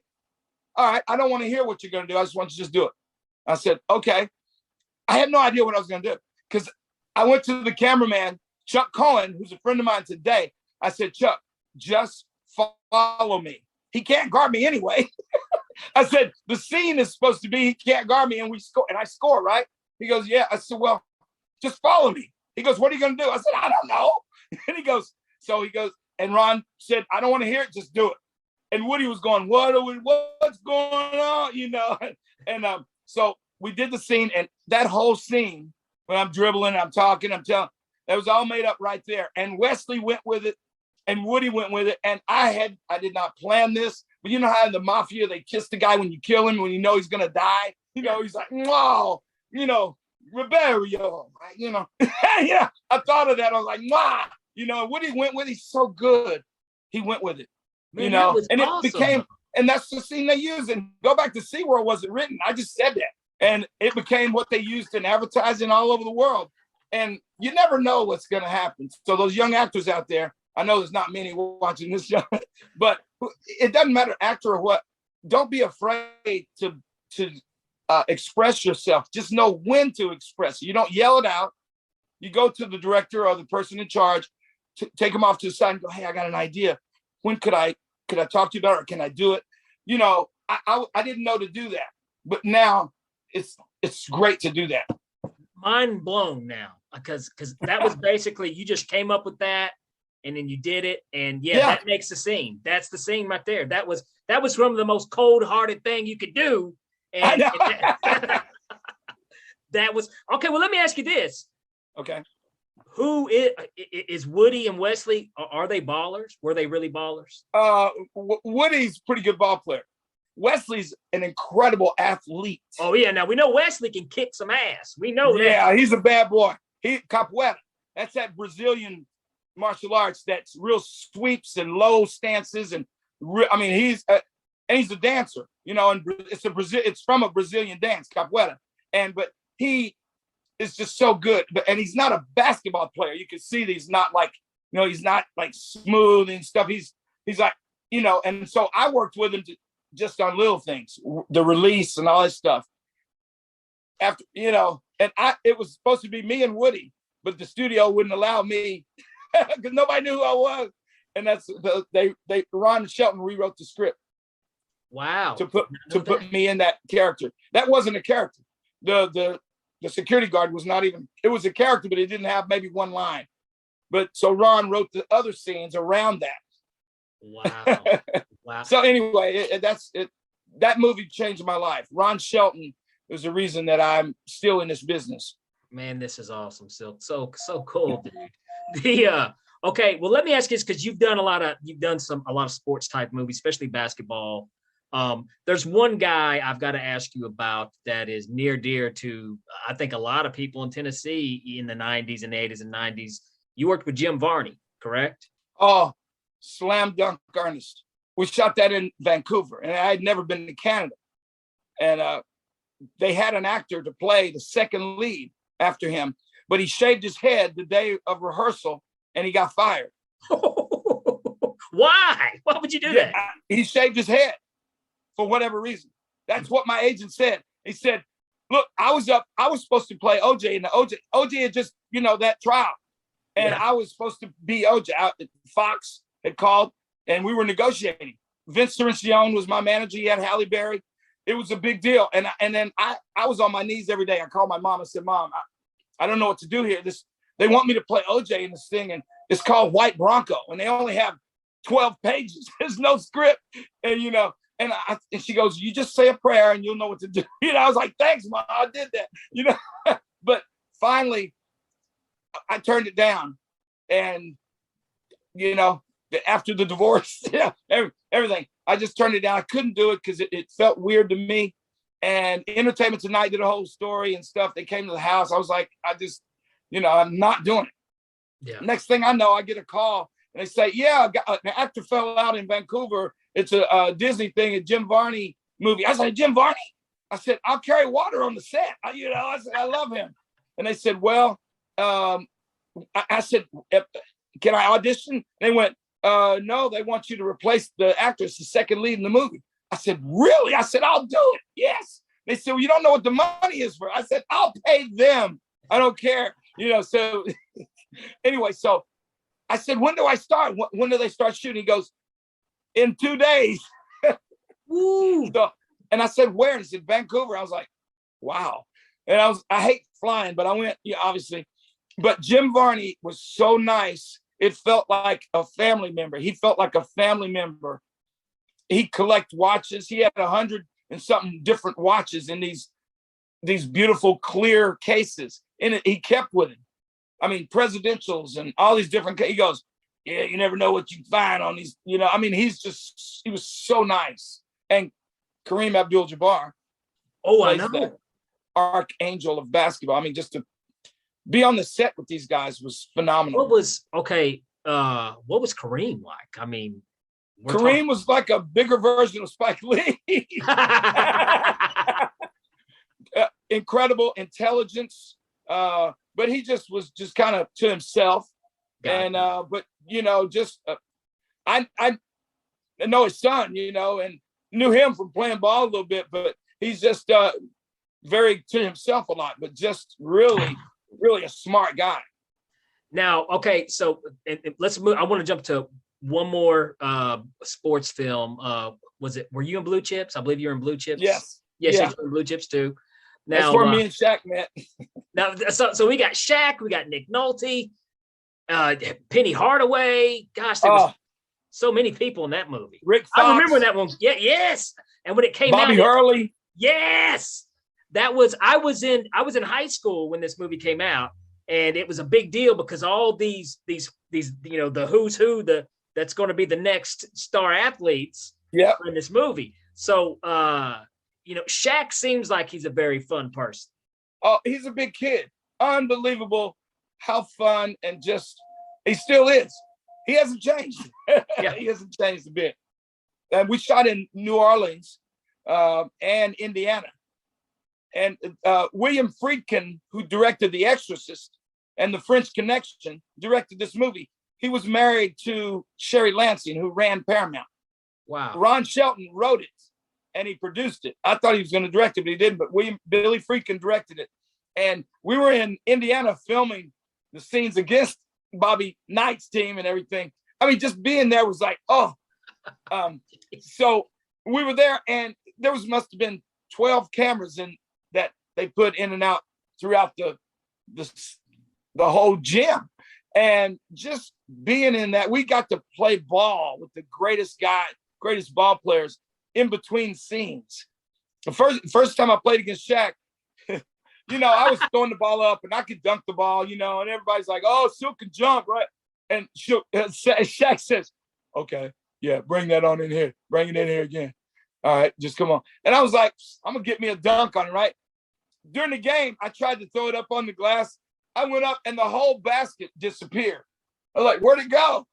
[SPEAKER 3] all right, I don't want to hear what you're gonna do. I just want you to just do it. I said, okay. I had no idea what I was gonna do because I went to the cameraman, Chuck Cohen, who's a friend of mine today. I said, Chuck, just follow me. He can't guard me anyway. I said, the scene is supposed to be he can't guard me, and we score, and I score, right? He goes, yeah. I said, well, just follow me. He goes, what are you going to do? I said, I don't know. And he goes, and Ron said, I don't want to hear it, just do it. And Woody was going, what's going on? And so we did the scene, and that whole scene, when I'm dribbling, I'm talking, I'm telling, that was all made up right there. And Wesley went with it. And Woody went with it. And I did not plan this, but you know how in the mafia, they kiss the guy when you kill him, when you know he's going to die, he's like, wow, Riberio, yeah. I thought of that. I was like, wow, Woody went with it. He's so good. He went with it,
[SPEAKER 1] Man, that was
[SPEAKER 3] and
[SPEAKER 1] awesome.
[SPEAKER 3] it became, and that's the scene they used. And go back to SeaWorld wasn't written. I just said that. And it became what they used in advertising all over the world. And you never know what's going to happen. So those young actors out there, I know there's not many watching this show, but it doesn't matter actor or what. Don't be afraid to express yourself. Just know when to express. You don't yell it out. You go to the director or the person in charge, take them off to the side and go, hey, I got an idea. When could I talk to you about it? Or can I do it? I didn't know to do that, but now it's great to do that.
[SPEAKER 1] Mind blown now, because that was basically, you just came up with that and then you did it. And that makes the scene. That's the scene right there. That was some of the most cold-hearted thing you could do. And that was okay. Well, let me ask you this.
[SPEAKER 3] Okay.
[SPEAKER 1] Who is Woody and Wesley? Are they ballers? Were they really ballers?
[SPEAKER 3] Woody's a pretty good ball player. Wesley's an incredible athlete.
[SPEAKER 1] Oh yeah, now we know Wesley can kick some ass. We know that.
[SPEAKER 3] Yeah, he's a bad boy. He capoeira. That's that Brazilian martial arts. That's real sweeps and low stances, and he's a dancer. And it's from a Brazilian dance, capoeira. But he is just so good. And he's not a basketball player. You can see that he's not like, he's not like smooth and stuff. He's like, and so I worked with him just on little things, the release and all that stuff. After, and it was supposed to be me and Woody, but the studio wouldn't allow me because nobody knew who I was. And that's Ron Shelton rewrote the script.
[SPEAKER 1] Wow.
[SPEAKER 3] To put me in that character. That wasn't a character. The security guard was not even, it was a character, but it didn't have maybe one line. But so Ron wrote the other scenes around that.
[SPEAKER 1] Wow. Wow.
[SPEAKER 3] So anyway, that movie changed my life. Ron Shelton is the reason that I'm still in this business.
[SPEAKER 1] Man, this is awesome, Cylk. So cool, dude. Okay, well, let me ask you this, because you've done a lot of sports type movies, especially basketball. There's one guy I've got to ask you about that is near dear to, I think, a lot of people in Tennessee in the 90s and 80s and 90s. You worked with Jim Varney, correct?
[SPEAKER 3] Oh, slam dunk, Ernest. We shot that in Vancouver, and I had never been to Canada. And they had an actor to play the second lead after him, but he shaved his head the day of rehearsal, and he got fired.
[SPEAKER 1] Why? Why would you do that?
[SPEAKER 3] He shaved his head for whatever reason. That's what my agent said. He said, look, I was supposed to play OJ, and OJ had just, that trial. And I was supposed to be OJ. Fox had called, and we were negotiating. Vince Ciancione was my manager. He had Halle Berry. It was a big deal. And then I was on my knees every day. I called my mom and said, Mom, I don't know what to do here. They want me to play OJ in this thing, and it's called White Bronco, and they only have 12 pages. There's no script. And, and she goes, you just say a prayer and you'll know what to do. I was like, thanks, Mom, I did that. But finally, I turned it down. And, after the divorce, everything, I just turned it down. I couldn't do it because it felt weird to me. And Entertainment Tonight did a whole story and stuff. They came to the house. I was like, I'm not doing it. Yeah. Next thing I know, I get a call and they say, yeah, an actor fell out in Vancouver. It's a Disney thing, a Jim Varney movie. I said, Jim Varney? I said, I'll carry water on the set. I said, I love him. And they said, well, I said, can I audition? They went, no, they want you to replace the actress, the second lead in the movie. I said, really? I said, I'll do it. Yes. They said, well, you don't know what the money is for. I said, I'll pay them. I don't care. So anyway, so I said, when do I start? When do they start shooting? He goes, in 2 days.
[SPEAKER 1] Woo.
[SPEAKER 3] So, and I said, where? And he said, Vancouver. I was like, wow. And I hate flying, but I went, obviously. But Jim Varney was so nice. It felt like a family member. He felt like a family member. He'd collect watches. He had 100 and something different watches in these beautiful, clear cases. And he kept with him. I mean, presidentials and all these different. He goes, yeah, you never know what you find on these. He was so nice. And Kareem Abdul-Jabbar.
[SPEAKER 1] Oh, I know.
[SPEAKER 3] The archangel of basketball. I mean, just to be on the set with these guys was phenomenal.
[SPEAKER 1] what was Kareem like? I mean,
[SPEAKER 3] Kareem was like a bigger version of Spike Lee. Incredible intelligence, but he just was just kind of to himself. But I know his son, and knew him from playing ball a little bit, but he's just very to himself a lot, but just really a smart guy.
[SPEAKER 1] Now, okay, so let's move. I want to jump to one more sports film. Were you in Blue Chips? I believe you're in Blue Chips.
[SPEAKER 3] Yes.
[SPEAKER 1] Yes, yeah. You're in Blue Chips too. Now,
[SPEAKER 3] that's where me and Shaq met.
[SPEAKER 1] Now, so we got Shaq, we got Nick Nolte, Penny Hardaway. Gosh, there was so many people in that movie.
[SPEAKER 3] Rick Fox.
[SPEAKER 1] I remember that one. Yeah, yes. And when it came
[SPEAKER 3] Bobby
[SPEAKER 1] out,
[SPEAKER 3] Hurley.
[SPEAKER 1] Yes, I was in high school when this movie came out, and it was a big deal because all these the who's who that's going to be the next star athletes in this movie. So Shaq seems like he's a very fun person.
[SPEAKER 3] Oh, he's a big kid. Unbelievable how fun, and just he still is. He hasn't changed. Yeah. He hasn't changed a bit. And we shot in New Orleans and Indiana. And William Friedkin, who directed The Exorcist and The French Connection, directed this movie. He was married to Sherry Lansing, who ran Paramount.
[SPEAKER 1] Wow.
[SPEAKER 3] Ron Shelton wrote it and he produced it. I thought he was going to direct it, but he didn't. But Billy Friedkin directed it. And we were in Indiana filming the scenes against Bobby Knight's team and everything. I mean, just being there was like, so we were there, and there must have been 12 cameras in that they put in and out throughout the whole gym. And just being in that, we got to play ball with the greatest ball players in between scenes. The first time I played against Shaq, I was throwing the ball up and I could dunk the ball, and everybody's like, "Oh, Cylk can jump, right?" And Shaq says, "Okay, yeah, bring that on in here. Bring it in here again. All right, just come on." And I was like, "I'm gonna get me a dunk on it, right?" During the game, I tried to throw it up on the glass. I went up and the whole basket disappeared. I was like, "Where'd it go?"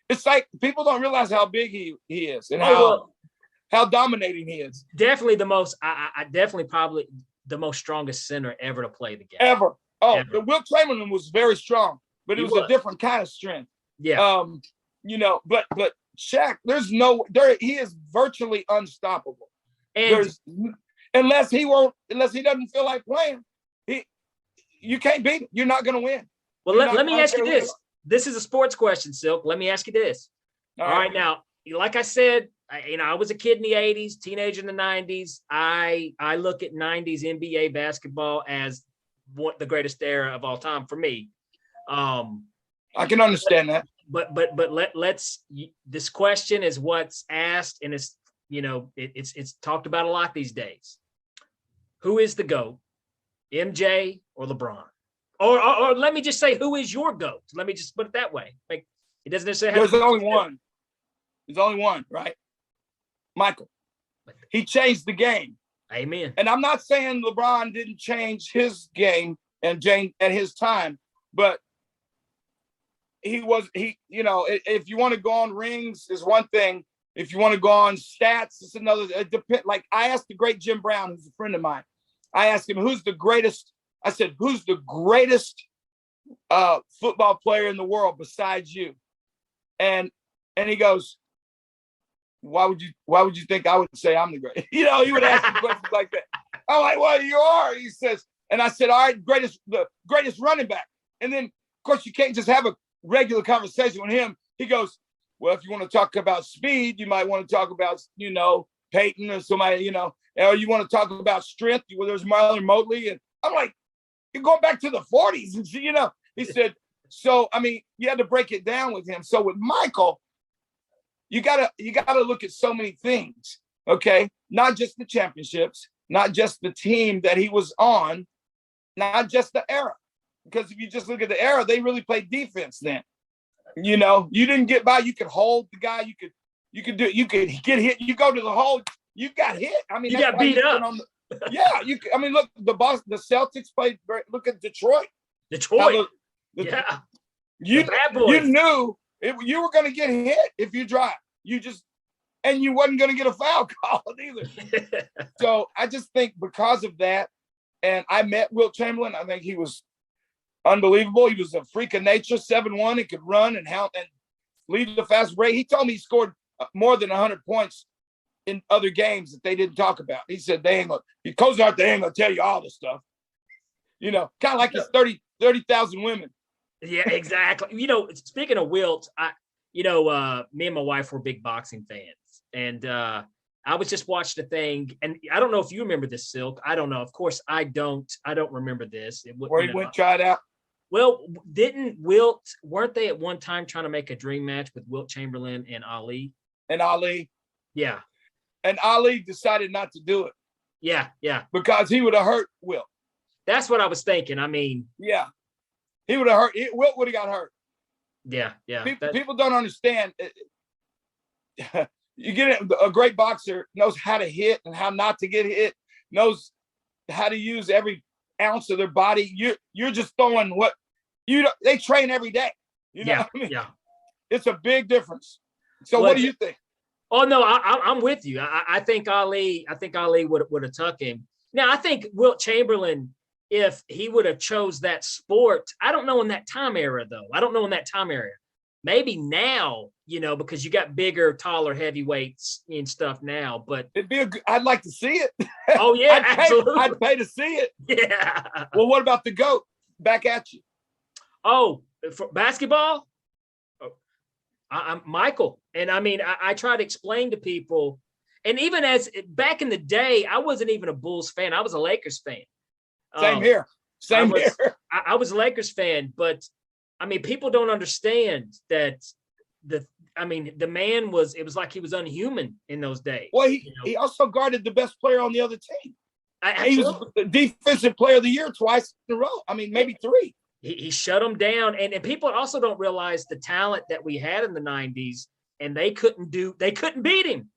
[SPEAKER 3] It's like people don't realize how big he is and how dominating he is.
[SPEAKER 1] Definitely the most. I definitely probably the most strongest center ever to play the game.
[SPEAKER 3] Ever. The Wilt Chamberlain was very strong, but it was a different kind of strength.
[SPEAKER 1] Yeah.
[SPEAKER 3] But Shaq, he is virtually unstoppable.
[SPEAKER 1] And
[SPEAKER 3] unless he doesn't feel like playing, you can't beat him. You're not going to win.
[SPEAKER 1] Well, let me ask you this. This is a sports question, Cylk. Let me ask you this. All right. Now, like I said, I was a kid in the 80s, teenager in the 90s. I look at 90s NBA basketball as the greatest era of all time for me.
[SPEAKER 3] I can understand that.
[SPEAKER 1] But let's this question is what's asked, and it's it's talked about a lot these days. Who is the GOAT, MJ or LeBron? Or let me just say, who is your GOAT? Let me just put it that way. Like, it doesn't necessarily have
[SPEAKER 3] There's only one. There's only one, right? Michael. He changed the game.
[SPEAKER 1] Amen.
[SPEAKER 3] And I'm not saying LeBron didn't change his game and Jane at his time, but if you want to go on rings is one thing. If you want to go on stats, it's another. It depends. Like, I asked the great Jim Brown, who's a friend of mine. I asked him, who's the greatest? I said, who's the greatest football player in the world besides you? And he goes, why would you think I would say I'm the greatest? He would ask me questions like that. I'm like, well, you are. He says, and I said, all right, the greatest running back. And then, of course, you can't just have a regular conversation with him. He goes, well, if you want to talk about speed, you might want to talk about, Peyton or somebody, or you want to talk about strength. Well, there's Marlon Motley. And I'm like, you're going back to the 40s. And, he said, so, I mean, you had to break it down with him. So with Michael, you gotta look at so many things, okay? Not just the championships, not just the team that he was on, not just the era. Because if you just look at the era, they really played defense then. You didn't get by. You could hold the guy. You could get hit. You go to the hole. You got hit. I mean,
[SPEAKER 1] you got beat up.
[SPEAKER 3] Look, the Celtics played great. Look at Detroit.
[SPEAKER 1] Detroit.
[SPEAKER 3] Yeah. You
[SPEAKER 1] bad boys.
[SPEAKER 3] you knew you were going to get hit if you dropped. And you wasn't going to get a foul call either. So I just think because of that, and I met Wilt Chamberlain. I think he was unbelievable. He was a freak of nature, 7'1". He could run and lead the fast break. He told me he scored more than 100 points in other games that they didn't talk about. He said they ain't gonna tell you all the stuff. Kind of like his 30,000 women.
[SPEAKER 1] Yeah, exactly. Speaking of Wilt, me and my wife were big boxing fans, and I was just watching the thing, and I don't know if you remember this, Cylk. I don't know. Of course, I don't remember this.
[SPEAKER 3] Where he went try it out.
[SPEAKER 1] Well, weren't they at one time trying to make a dream match with Wilt Chamberlain and Ali?
[SPEAKER 3] Yeah. And Ali decided not to do it.
[SPEAKER 1] Yeah.
[SPEAKER 3] Because he would have hurt Wilt.
[SPEAKER 1] That's what I was thinking. I mean,
[SPEAKER 3] yeah, he would have hurt. Wilt would have got hurt.
[SPEAKER 1] Yeah.
[SPEAKER 3] People don't understand. You get a great boxer knows how to hit and how not to get hit, knows how to use every ounce of their body. You're just throwing they train every day.
[SPEAKER 1] Yeah.
[SPEAKER 3] It's a big difference. So what do you think?
[SPEAKER 1] Oh no, I'm with you. I think Ali would have took him. Now I think Wilt Chamberlain, if he would have chose that sport, I don't know in that time era though. Maybe now, because you got bigger, taller heavyweights and stuff now. But
[SPEAKER 3] I'd like to see it.
[SPEAKER 1] Oh yeah, absolutely.
[SPEAKER 3] I'd pay to see it.
[SPEAKER 1] Yeah.
[SPEAKER 3] Well, what about the GOAT? Back at you.
[SPEAKER 1] Oh, for basketball? I'm Michael. And I mean, I try to explain to people, and even as back in the day, I wasn't even a Bulls fan. I was a Lakers fan.
[SPEAKER 3] Same here.
[SPEAKER 1] I was a Lakers fan, but I mean, people don't understand that the man it was like he was unhuman in those days.
[SPEAKER 3] Well, he also guarded the best player on the other team.
[SPEAKER 1] He
[SPEAKER 3] was the defensive player of the year twice in a row. I mean, maybe three.
[SPEAKER 1] He shut them down. And people also don't realize the talent that we had in the 90s, and they couldn't beat him.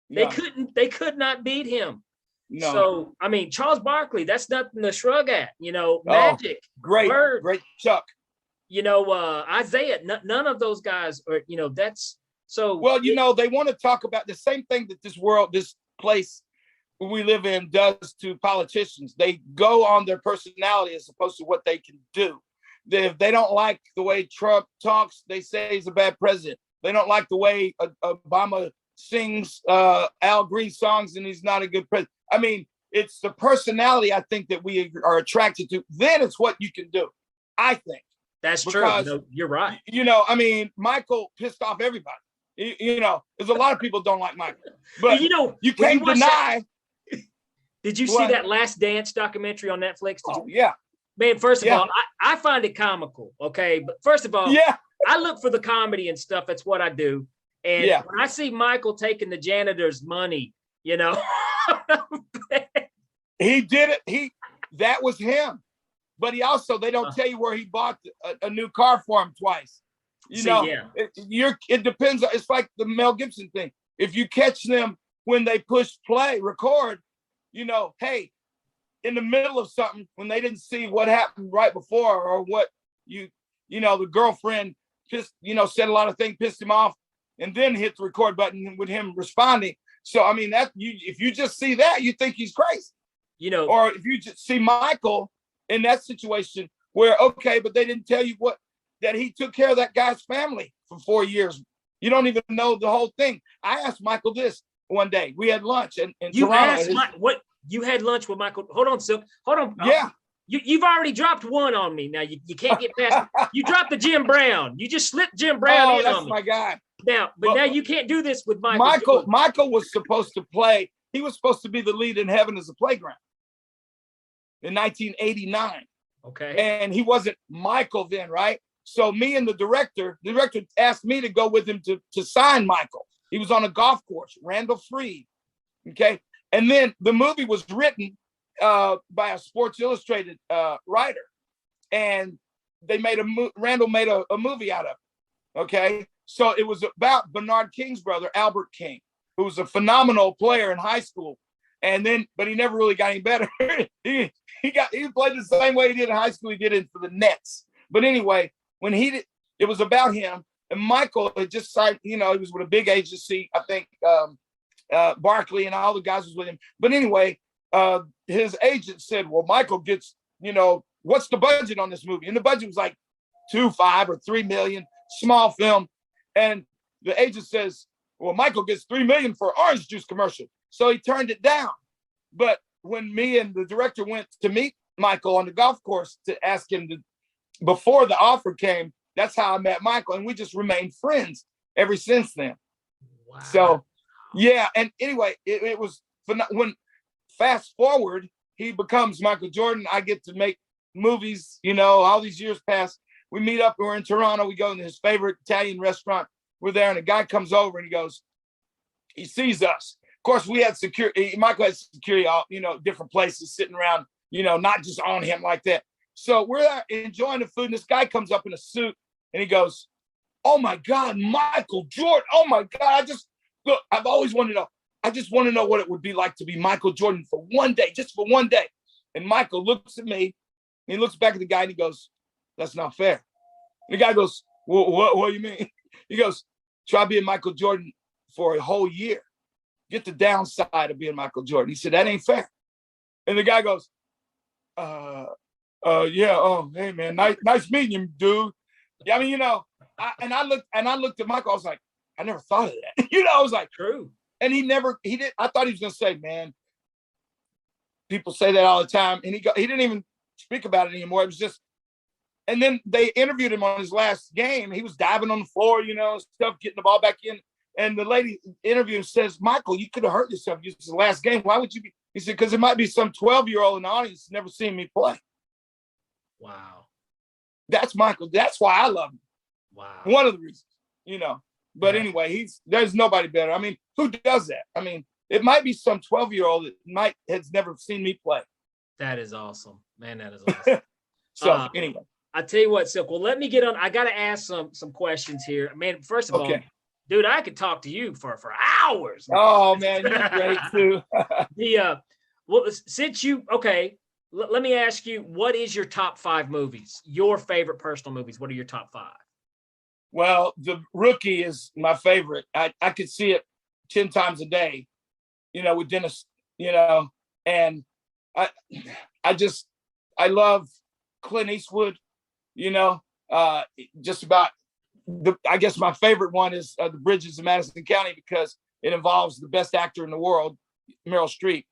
[SPEAKER 1] No. They could not beat him. No. So, I mean, Charles Barkley, that's nothing to shrug at, Magic.
[SPEAKER 3] Great,
[SPEAKER 1] Bird,
[SPEAKER 3] great Chuck.
[SPEAKER 1] Isaiah, none of those guys are, that's so.
[SPEAKER 3] Well, they want to talk about the same thing that this place we live in does to politicians. They go on their personality as opposed to what they can do. If they don't like the way Trump talks, they say he's a bad president. They don't like the way Obama sings Al Green songs and he's not a good president. I mean, it's the personality I think that we are attracted to. Then it's what you can do, I think.
[SPEAKER 1] That's because, true. You're right.
[SPEAKER 3] I mean, Michael pissed off everybody. There's a lot of people don't like Michael. But you can't deny.
[SPEAKER 1] Did you see that Last Dance documentary on Netflix?
[SPEAKER 3] Yeah.
[SPEAKER 1] Man, first of all, I find it comical, okay? But first of all, I look for the comedy and stuff. That's what I do. And when I see Michael taking the janitor's money,
[SPEAKER 3] he did it. That was him. But they don't tell you where he bought a new car for him twice. It depends. It's like the Mel Gibson thing. If you catch them when they push play, record, hey, in the middle of something, when they didn't see what happened right before or what the girlfriend just, said a lot of things, pissed him off, and then hit the record button with him responding. So, I mean, if you just see that, you think he's crazy. Or if you just see Michael in that situation where, okay, but they didn't tell you that he took care of that guy's family for 4 years. You don't even know the whole thing. I asked Michael this one day. We had lunch in Toronto.
[SPEAKER 1] What you had lunch with Michael? Hold on, Cylk. Hold on.
[SPEAKER 3] Yeah.
[SPEAKER 1] You've already dropped one on me. Now you can't get past. You dropped the Jim Brown. You just slipped Jim Brown in on me.
[SPEAKER 3] My guy.
[SPEAKER 1] Now you can't do this with Michael.
[SPEAKER 3] Michael was supposed to play. He was supposed to be the lead in Heaven Is a Playground in 1989.
[SPEAKER 1] Okay.
[SPEAKER 3] And he wasn't Michael then, right? So me and the director asked me to go with him to sign Michael. He was on a golf course, Randall Freed. Okay. And then the movie was written by a Sports Illustrated writer. And Randall made a movie out of it. Okay. So it was about Bernard King's brother, Albert King, who was a phenomenal player in high school. But he never really got any better. he played the same way he did in high school. He did it for the Nets. But anyway, when it was about him, and Michael had just signed, he was with a big agency, I think Barkley and all the guys was with him. But anyway, his agent said, well, Michael gets, what's the budget on this movie? And the budget was like 2.5 or 3 million, small film. And the agent says, well, Michael gets 3 million for orange juice commercial. So he turned it down. But when me and the director went to meet Michael on the golf course to ask him before the offer came, that's how I met Michael. And we just remained friends ever since then.
[SPEAKER 1] Wow.
[SPEAKER 3] So, yeah. And anyway, it was when fast forward, he becomes Michael Jordan. I get to make movies, all these years pass. We meet up, we're in Toronto. We go to his favorite Italian restaurant. We're there, and a guy comes over and he sees us. Of course, we had security. Michael had security, different places sitting around, not just on him like that. So we're there enjoying the food, and this guy comes up in a suit, and he goes, oh, my God, Michael Jordan. Oh, my God. I've always wanted to know. I just want to know what it would be like to be Michael Jordan for one day, just for one day. And Michael looks at me, and he looks back at the guy, and he goes, that's not fair. And the guy goes, what do you mean? He goes, try being Michael Jordan for a whole year. Get the downside of being Michael Jordan. He said, that ain't fair. And the guy goes, yeah, oh, hey, man, nice meeting you, dude. Yeah, I mean, I looked at Michael, I was like, I never thought of that. I was like,
[SPEAKER 1] true.
[SPEAKER 3] And he did. I thought he was going to say, man, people say that all the time. And he didn't even speak about it anymore. It was just, and then they interviewed him on his last game. He was diving on the floor, stuff, getting the ball back in. And the lady interviewing says, Michael, you could have hurt yourself. This is the last game. Why would you be? He said, because it might be some 12-year-old in the audience never seen me play.
[SPEAKER 1] Wow.
[SPEAKER 3] That's Michael. That's why I love him.
[SPEAKER 1] Wow.
[SPEAKER 3] One of the reasons, But anyway, there's nobody better. I mean, who does that? I mean, it might be some 12-year-old that has never seen me play.
[SPEAKER 1] That is awesome. Man, that is awesome.
[SPEAKER 3] So anyway.
[SPEAKER 1] I tell you what, Cylk. Well, let me get on. I got to ask some questions here. Man, first of all, dude, I could talk to you for hours.
[SPEAKER 3] Oh, man, you're great, too.
[SPEAKER 1] Since let me ask you, what is your top 5 movies? Your favorite personal movies? What are your top 5?
[SPEAKER 3] Well, The Rookie is my favorite. I could see it 10 times a day, with Dennis, and I love Clint Eastwood, just about I guess my favorite one is The Bridges of Madison County because it involves the best actor in the world, Meryl Streep.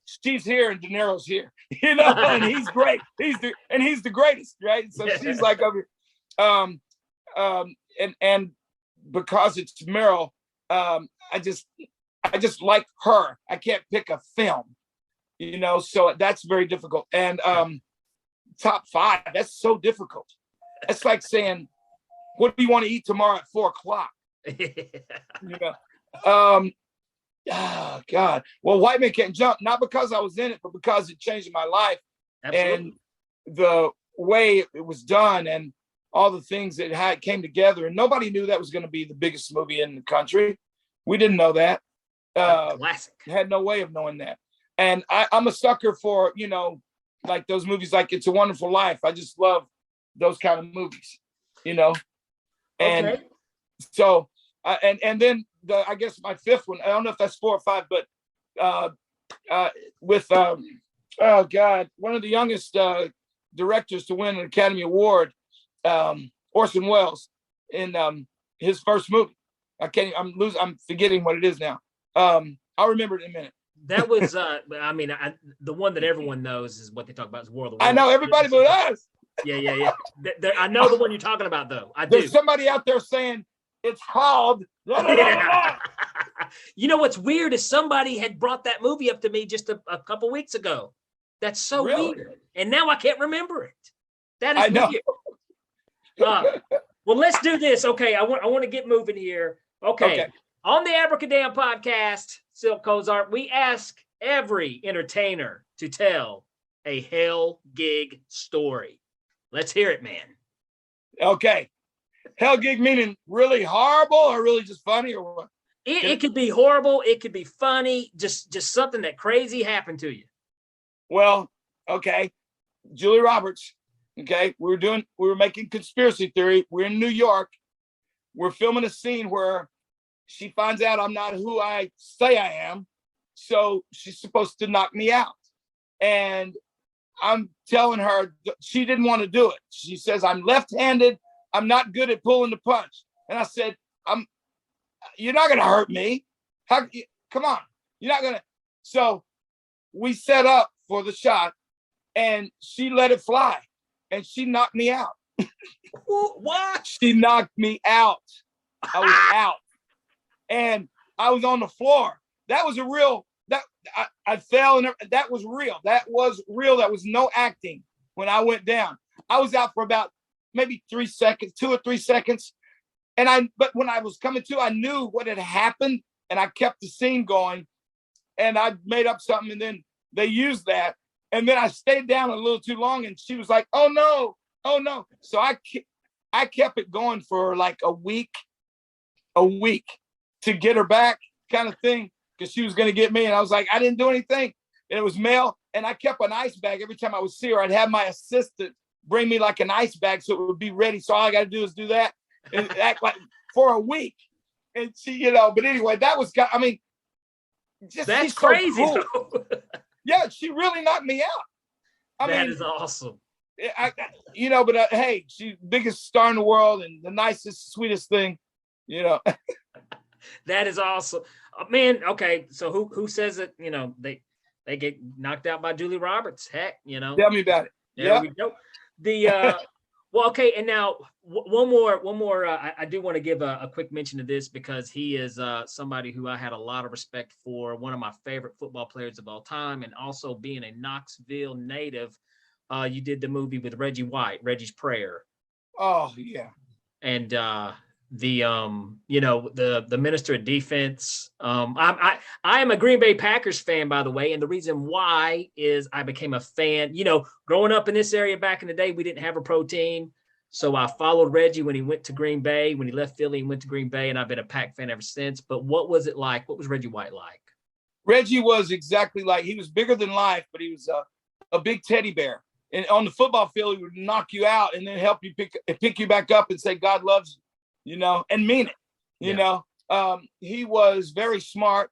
[SPEAKER 3] She's here and De Niro's here, and he's great. He's the greatest, right? So she's like over and because it's Meryl, I just like her. I can't pick a film, so that's very difficult. And top 5, that's so difficult. That's like saying, what do you want to eat tomorrow at 4:00? Oh God. Well, White Man Can't Jump, not because I was in it, but because it changed my life. Absolutely. And the way it was done and all the things that came together. And nobody knew that was going to be the biggest movie in the country. We didn't know that.
[SPEAKER 1] Classic.
[SPEAKER 3] Had no way of knowing that. And I'm a sucker for, like those movies like It's a Wonderful Life. I just love those kind of movies, And so, and then I guess my 5th one, I don't know if that's 4 or 5, but with, oh God, one of the youngest directors to win an Academy Award, Orson Welles, in his first movie. I'm forgetting what it is now. I'll remember it in a minute.
[SPEAKER 1] That was, the one that everyone knows is what they talk about is War of the Worlds.
[SPEAKER 3] I know everybody but us.
[SPEAKER 1] Yeah. I know the one you're talking about, though.
[SPEAKER 3] There's somebody out there saying it's called.
[SPEAKER 1] You know what's weird is somebody had brought that movie up to me just a couple weeks ago. That's so weird, and now I can't remember it. That is weird. Well, let's do this. Okay, I want to get moving here. Okay. On the Abracadamn podcast, Cylk Cozart, we ask every entertainer to tell a hell gig story. Let's hear it, man. Okay. Hell gig meaning really horrible or really just funny or what? It could be horrible. It could be funny. Just something that crazy happened to you. Well, okay. Julie Roberts,
[SPEAKER 3] Okay, we were making conspiracy theory. We're in New York. We're filming a scene where she finds out I'm not who I say I am. So she's supposed to knock me out. And I'm telling her she didn't want to do it. She says, I'm left-handed. I'm not good at pulling the punch. And I said, you're not going to hurt me. Come on. You're not going to. So we set up for the shot and she let it fly and she knocked me out.
[SPEAKER 1] What?
[SPEAKER 3] She knocked me out. I was out and I was on the floor. That was a real, I fell and that was real. That was real. That was no acting when I went down. I was out for about maybe 3 seconds, 2 or 3 seconds. But when I was coming to, I knew what had happened and I kept the scene going and I made up something and then they used that. And then I stayed down a little too long and she was like, oh no. So I kept it going for like a week to get her back kind of thing. Because she was going to get me. And I was like, I didn't do anything. And it was mail. And I kept an ice bag. Every time I would see her, I'd have my assistant bring me like an ice bag so it would be ready. So all I got to do is do that and act like for a week. And she, but anyway, that was, just
[SPEAKER 1] that's crazy.
[SPEAKER 3] So cool. Yeah, she really knocked me out.
[SPEAKER 1] That is awesome.
[SPEAKER 3] But hey, she's the biggest star in the world and the nicest, sweetest thing,
[SPEAKER 1] That is awesome. Man, okay, so who says that, they get knocked out by Julie Roberts? Heck,
[SPEAKER 3] Tell me about it.
[SPEAKER 1] There we go. Well, okay, and now one more. I do want to give a quick mention to this because he is somebody who I had a lot of respect for, one of my favorite football players of all time, and also being a Knoxville native. You did the movie with Reggie White, Reggie's Prayer.
[SPEAKER 3] Oh yeah.
[SPEAKER 1] And the minister of defense. I am a Green Bay Packers fan, by the way, and the reason why is I became a fan. Growing up in this area back in the day, we didn't have a pro team, so I followed Reggie when he went to Green Bay. When he left Philly and went to Green Bay, and I've been a Pack fan ever since. But what was it like? What was Reggie White like?
[SPEAKER 3] Reggie was exactly like, he was bigger than life, but he was a big teddy bear. And on the football field, he would knock you out and then help you pick you back up and say, God loves you, and mean it, he was very smart.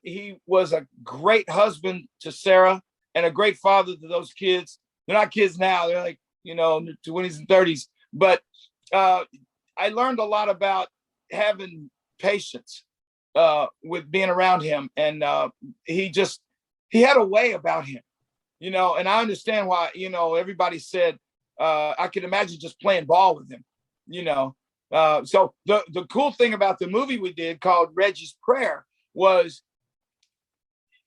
[SPEAKER 3] He was a great husband to Sarah and a great father to those kids. They're not kids now. They're like, in their 20s and 30s. But I learned a lot about having patience with being around him. And he had a way about him. And I understand why, everybody said, I could imagine just playing ball with him, So the cool thing about the movie we did called Reggie's Prayer was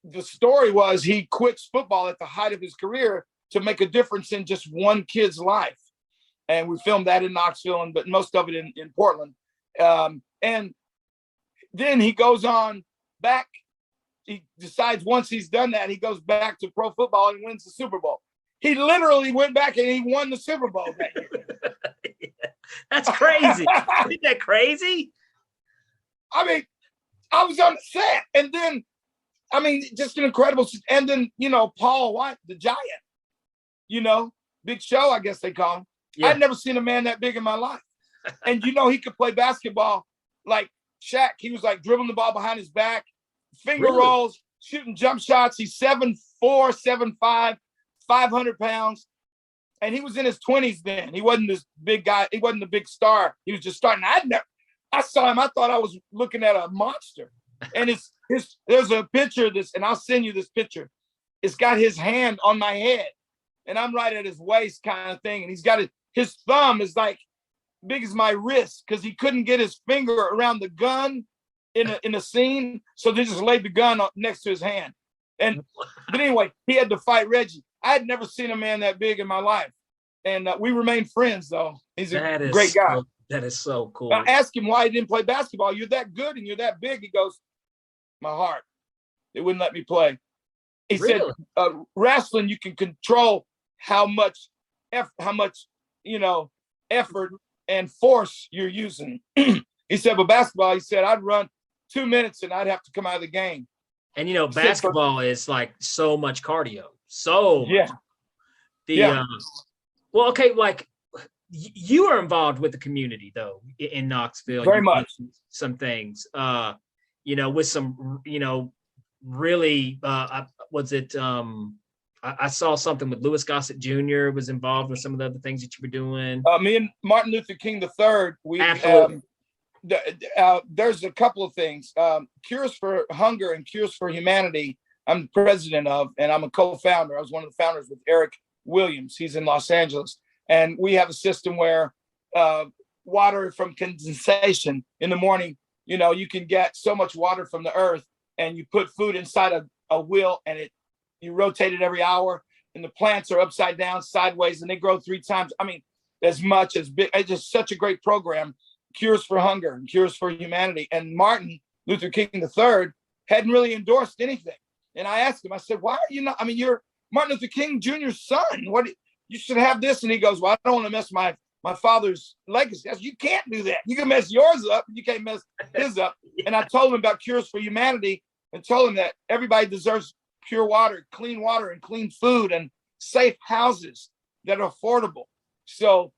[SPEAKER 3] the story was he quits football at the height of his career to make a difference in just one kid's life. And we filmed that in Knoxville, but most of it in Portland. And then he goes on back. He decides once he's done that, he goes back to pro football and wins the Super Bowl. He literally went back and he won the Super Bowl that year.
[SPEAKER 1] That's crazy. Isn't that crazy?
[SPEAKER 3] I was on the set and then, just an incredible. And then, Paul White, the giant, Big Show, I guess they call him. Yeah. I'd never seen a man that big in my life. And, he could play basketball like Shaq. He was like dribbling the ball behind his back. Finger rolls, shooting jump shots. He's 7'4", 7'5", 500 pounds. And he was in his 20s then. He wasn't this big guy. He wasn't a big star. He was just starting. I saw him. I thought I was looking at a monster. And there's a picture of this, and I'll send you this picture. It's got his hand on my head. And I'm right at his waist kind of thing. And he's got his thumb is like big as my wrist because he couldn't get his finger around the gun in a scene, so they just laid the gun next to his hand. But anyway, he had to fight Reggie. I had never seen a man that big in my life, and we remained friends. Though he's a great guy.
[SPEAKER 1] That is so cool.
[SPEAKER 3] I asked him why he didn't play basketball. You're that good and you're that big. He goes, my heart. They wouldn't let me play. He said, wrestling, you can control how much effort and force you're using. He said, but basketball, he said, I'd run 2 minutes and I'd have to come out of the game.
[SPEAKER 1] And basketball is like so much cardio. So
[SPEAKER 3] yeah.
[SPEAKER 1] much. Well, okay, like you are involved with the community though in Knoxville.
[SPEAKER 3] Very much.
[SPEAKER 1] Some things, with some, really, was it, I saw something with Louis Gossett Jr. was involved with some of the other things that you were doing.
[SPEAKER 3] Me and Martin Luther King III,
[SPEAKER 1] Absolutely.
[SPEAKER 3] There's a couple of things. Cures for Hunger and Cures for Humanity, I'm president of, and I'm a co-founder. I was one of the founders with Eric Williams. He's in Los Angeles. And we have a system where water from condensation in the morning, you can get so much water from the earth, and you put food inside a wheel, and you rotate it every hour, and the plants are upside down, sideways, and they grow 3 times. I mean, as much as big. It's just such a great program. Cures for Hunger and Cures for Humanity. And Martin Luther King III hadn't really endorsed anything. And I asked him, I said, why are you not? I mean, you're Martin Luther King Jr.'s son. You should have this. And he goes, well, I don't want to mess my father's legacy. I said, you can't do that. You can mess yours up, but you can't mess his up. And I told him about Cures for Humanity and told him that everybody deserves pure water, and clean food, and safe houses that are affordable. So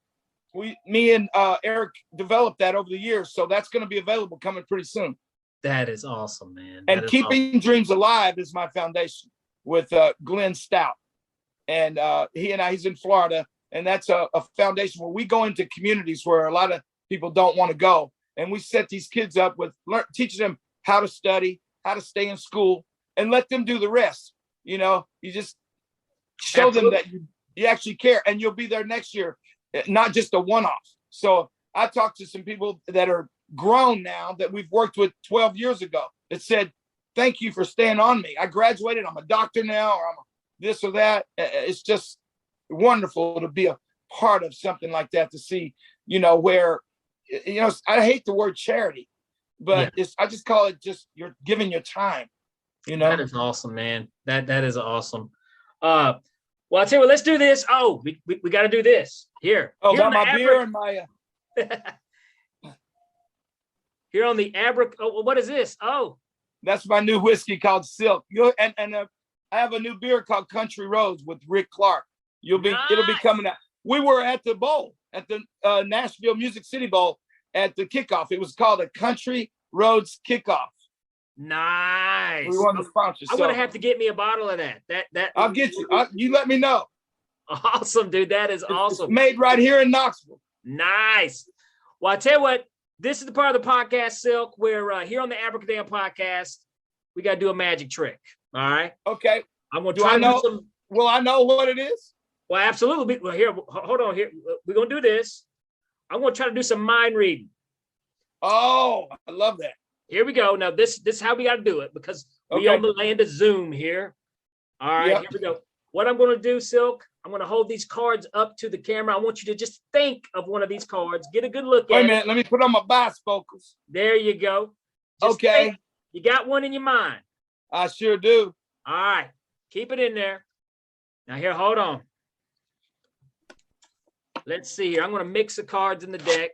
[SPEAKER 3] me and Eric developed that over the years. So that's going to be available coming pretty soon.
[SPEAKER 1] That is awesome, man.
[SPEAKER 3] And Keeping Dreams Alive is my foundation with Glenn Stout. And he's in Florida. And that's a foundation where we go into communities where a lot of people don't want to go. And we set these kids up with teaching them how to study, how to stay in school, and let them do the rest. You just show them that you actually care, and you'll be there next year, not just a one-off. So I talked to some people that are grown now that we've worked with 12 years ago that said, thank you for staying on me. I graduated. I'm a doctor now, or I'm this or that. It's just wonderful to be a part of something like that, to see, where, I hate the word charity, but I just call it just you're giving your time,
[SPEAKER 1] That is awesome, man. That is awesome. Well, I'll tell you what, let's do this. Oh, we got to do this here.
[SPEAKER 3] Oh, got my beer and my
[SPEAKER 1] here on the Oh, what is this? Oh,
[SPEAKER 3] that's my new whiskey called Cylk. I have a new beer called Country Roads with Rick Clark. It'll be coming out. We were at the bowl, at the Nashville Music City Bowl at the kickoff. It was called a Country Roads Kickoff.
[SPEAKER 1] Nice.
[SPEAKER 3] We won the sponsor.
[SPEAKER 1] I'm gonna have to get me a bottle of that. That
[SPEAKER 3] I'll get you. You let me know.
[SPEAKER 1] Awesome, dude. That is awesome.
[SPEAKER 3] It's made right here in Knoxville.
[SPEAKER 1] Nice. Well, I tell you what, this is the part of the podcast, Cylk, where here on the Abracadamn podcast, we got to do a magic trick. All right.
[SPEAKER 3] Okay.
[SPEAKER 1] I'm going to try to do some.
[SPEAKER 3] Will I know what it is?
[SPEAKER 1] Well, absolutely. Well, here, hold on. Here, we're going to do this. I'm going to try to do some mind reading.
[SPEAKER 3] Oh, I love that.
[SPEAKER 1] Here we go. Now, this is how we got to do it, because we on the land of Zoom here. All right, Here we go. What I'm going to do, Cylk, I'm going to hold these cards up to the camera. I want you to just think of one of these cards. Get a good look at it.
[SPEAKER 3] Wait a minute. Let me put on my bifocals.
[SPEAKER 1] There you go. Just
[SPEAKER 3] okay.
[SPEAKER 1] Think. You got one in your mind.
[SPEAKER 3] I sure do.
[SPEAKER 1] All right. Keep it in there. Now, here, hold on. Let's see here. I'm going to mix the cards in the deck.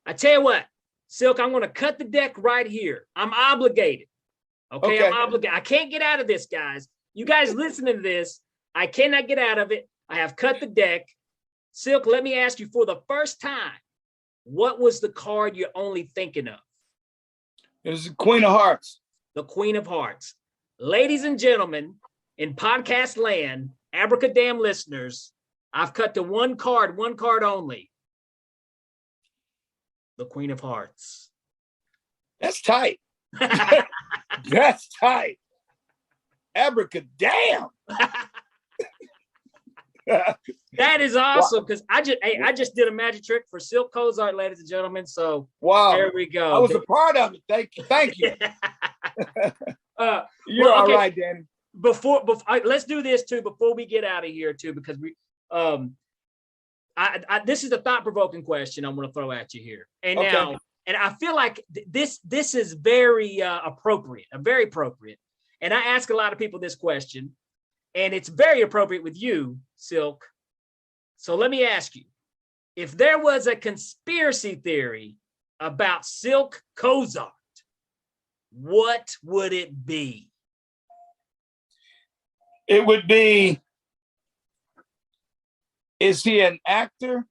[SPEAKER 1] I tell you what, Cylk, I'm going to cut the deck right here. I'm obligated. Okay. I'm obligated. I can't get out of this, guys. You guys listening to this, I cannot get out of it. I have cut the deck. Cylk, let me ask you, for the first time, what was the card you're only thinking of?
[SPEAKER 3] It was the Queen of Hearts.
[SPEAKER 1] The Queen of Hearts. Ladies and gentlemen, in podcast land, Abracadamn listeners, I've cut to one card only. The Queen of Hearts.
[SPEAKER 3] That's tight. That's tight. Abracadamn.
[SPEAKER 1] That is awesome, because I just did a magic trick for Cylk Cozart, ladies and gentlemen. So
[SPEAKER 3] wow,
[SPEAKER 1] there we go.
[SPEAKER 3] I was a part of it. Thank you. You're all right, Danny.
[SPEAKER 1] Before let's do this too before we get out of here too, because we this is a thought-provoking question I'm going to throw at you here. And now, and I feel like this is very appropriate, very appropriate. And I ask a lot of people this question, and it's very appropriate with you, Cylk. So let me ask you, if there was a conspiracy theory about Cylk Cozart, what would it be?
[SPEAKER 3] It would be, is he an actor,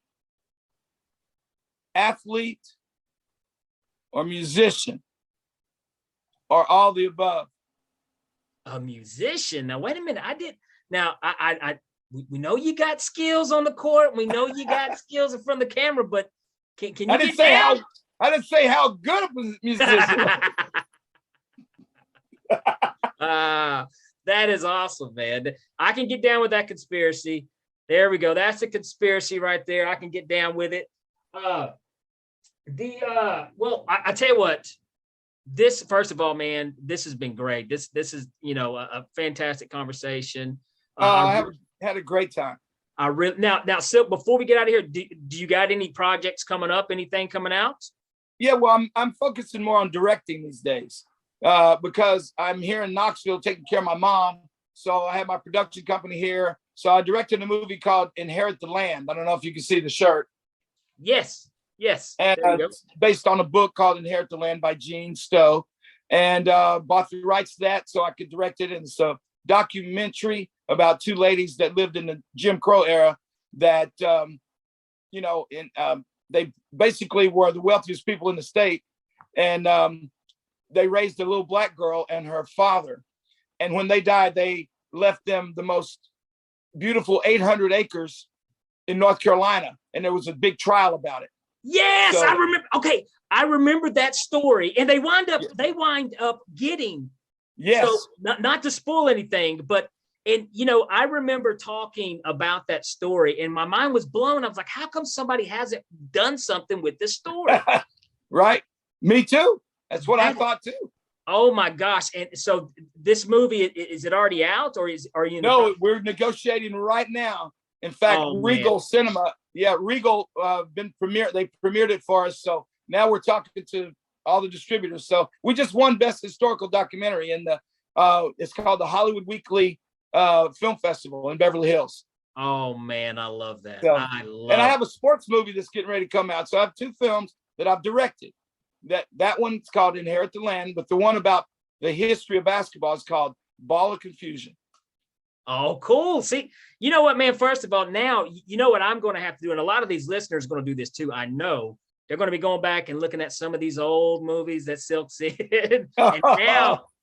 [SPEAKER 3] athlete, or musician, or all the above?
[SPEAKER 1] A musician. Now, wait a minute. We know you got skills on the court. We know you got skills in front of the camera, but can you
[SPEAKER 3] I didn't say how good of a musician.
[SPEAKER 1] That is awesome, man. I can get down with that conspiracy. There we go. That's a conspiracy right there. I can get down with it. Well, I tell you what. This, first of all, man, this has been great. This is, a fantastic conversation.
[SPEAKER 3] I have had a great time.
[SPEAKER 1] Now, Cylk, before we get out of here, do you got any projects coming up? Anything coming out?
[SPEAKER 3] Yeah, well, I'm focusing more on directing these days because I'm here in Knoxville taking care of my mom. So I have my production company here. So I directed a movie called Inherit the Land. I don't know if you can see the shirt.
[SPEAKER 1] Yes.
[SPEAKER 3] And it's based on a book called Inherit the Land by Gene Stowe. And bought the rights to that so I could direct it. And it's a documentary about two ladies that lived in the Jim Crow era that, they basically were the wealthiest people in the state. And they raised a little black girl and her father. And when they died, they left them the most beautiful 800 acres in North Carolina. And there was a big trial about it.
[SPEAKER 1] Yes, I remember. Okay, I remember that story. And they wind up getting.
[SPEAKER 3] Yes.
[SPEAKER 1] So not to spoil anything, but I remember talking about that story and my mind was blown. I was like, how come somebody hasn't done something with this story?
[SPEAKER 3] Right. Me too. That's what I thought too.
[SPEAKER 1] Oh my gosh. And so this movie, is it already out or are you?
[SPEAKER 3] No, we're negotiating right now. In fact, Regal Cinema. Yeah. Regal they premiered it for us. So now we're talking to all the distributors. So we just won Best Historical Documentary in it's called the Hollywood Weekly Film Festival in Beverly Hills.
[SPEAKER 1] Oh man, I love that.
[SPEAKER 3] So, I have a sports movie that's getting ready to come out. So I have two films that I've directed. That one's called Inherit the Land, but the one about the history of basketball is called Ball of Confusion.
[SPEAKER 1] Oh, cool. See, you know what, man? First of all, now you know what I'm going to have to do, and a lot of these listeners are going to do this too. I know they're going to be going back and looking at some of these old movies that Cylk did,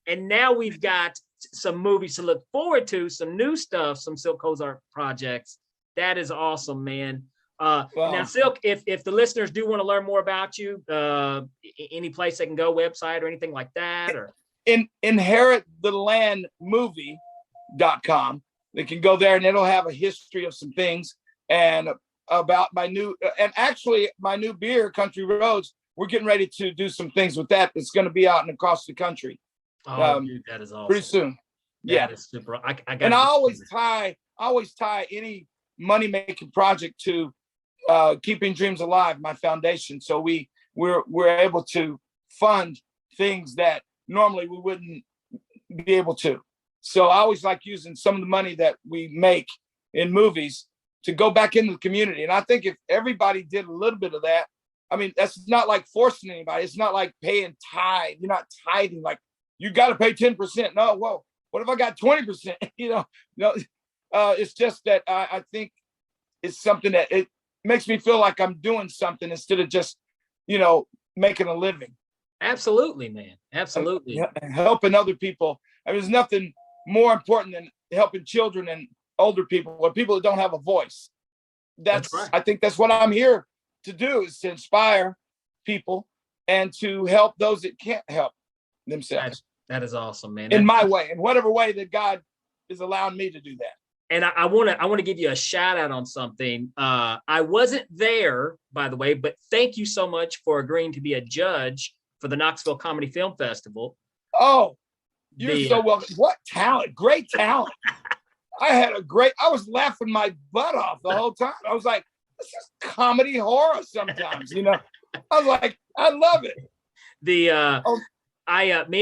[SPEAKER 1] and now we've got some movies to look forward to, some new stuff, some Cylk Cozart projects. That is awesome, man. Now, Cylk, if the listeners do want to learn more about you, any place they can go, website or anything like that, or
[SPEAKER 3] inheritthelandmovie.com. They can go there and it'll have a history of some things and about my new beer, Country Roads. We're getting ready to do some things with that. It's going to be out and across the country.
[SPEAKER 1] Oh, dude, that is awesome.
[SPEAKER 3] Pretty soon.
[SPEAKER 1] That is super. I
[SPEAKER 3] always tie any money-making project to Keeping Dreams Alive, my foundation. So we're able to fund things that normally we wouldn't be able to. So I always like using some of the money that we make in movies to go back into the community. And I think if everybody did a little bit of that, I mean, that's not like forcing anybody. It's not like paying tithe. You're not tithing like you got to pay 10%. No, whoa. What if I got 20%? It's just that I think it's something that it makes me feel like I'm doing something instead of just, making a living.
[SPEAKER 1] Absolutely, man. Absolutely.
[SPEAKER 3] Helping other people. I mean, there's nothing more important than helping children and older people or people that don't have a voice. That's right. I think that's what I'm here to do, is to inspire people and to help those that can't help themselves.
[SPEAKER 1] That is awesome, man.
[SPEAKER 3] In my way, in whatever way that God is allowing me to do that.
[SPEAKER 1] And I want to give you a shout out on something. I wasn't there, by the way, but thank you so much for agreeing to be a judge for the Knoxville Comedy Film Festival.
[SPEAKER 3] Oh, you're so welcome. What talent, great talent. I was laughing my butt off the whole time. I was like, this is comedy horror sometimes, I was like, I love it.
[SPEAKER 1] Me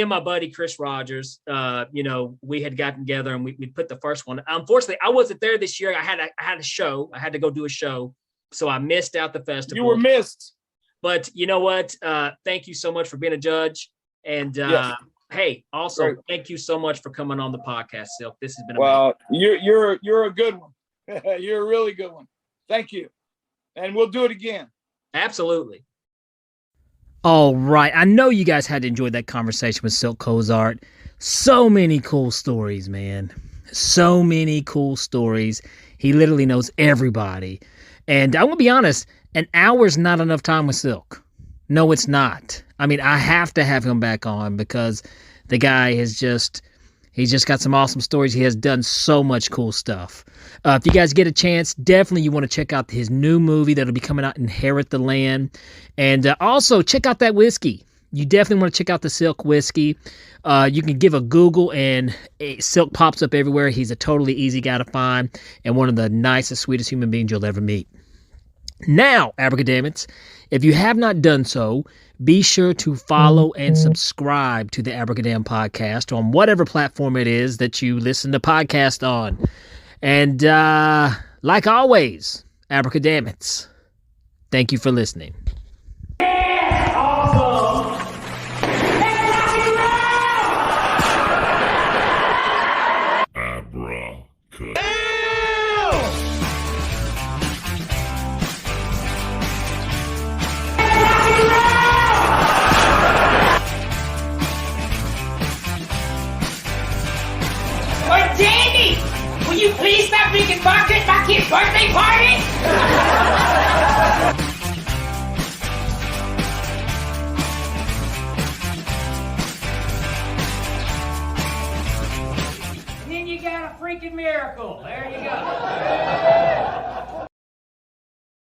[SPEAKER 1] and my buddy Chris Rogers, we had gotten together and we put the first one. Unfortunately, I wasn't there this year. I had a show. I had to go do a show, so I missed out the festival.
[SPEAKER 3] You were missed.
[SPEAKER 1] But you know what? Thank you so much for being a judge. And
[SPEAKER 3] yes.
[SPEAKER 1] Hey, also,
[SPEAKER 3] Great.
[SPEAKER 1] thank you so much for coming on the podcast, Cylk. This has been
[SPEAKER 3] well, you're a good one. You're a really good one. Thank you. And we'll do it again.
[SPEAKER 1] Absolutely.
[SPEAKER 2] All right. I know you guys had to enjoy that conversation with Cylk Cozart. So many cool stories, man. So many cool stories. He literally knows everybody. And I'm going to be honest, an hour's not enough time with Cylk. No, it's not. I mean, I have to have him back on because the guy he's just got some awesome stories. He has done so much cool stuff. If you guys get a chance, definitely you want to check out his new movie that'll be coming out, Inherit the Land. And also check out that whiskey. You definitely want to check out the Cylk whiskey. You can give a Google and Cylk pops up everywhere. He's a totally easy guy to find and one of the nicest, sweetest human beings you'll ever meet. Now, Abracadammits, if you have not done so, be sure to follow and subscribe to the Abracadamn podcast on whatever platform it is that you listen to podcasts on. And like always, Abracadammits, thank you for listening.
[SPEAKER 4] Danny, will you please stop drinking vodka at my kid's birthday party? And then you got a freaking miracle. There you go.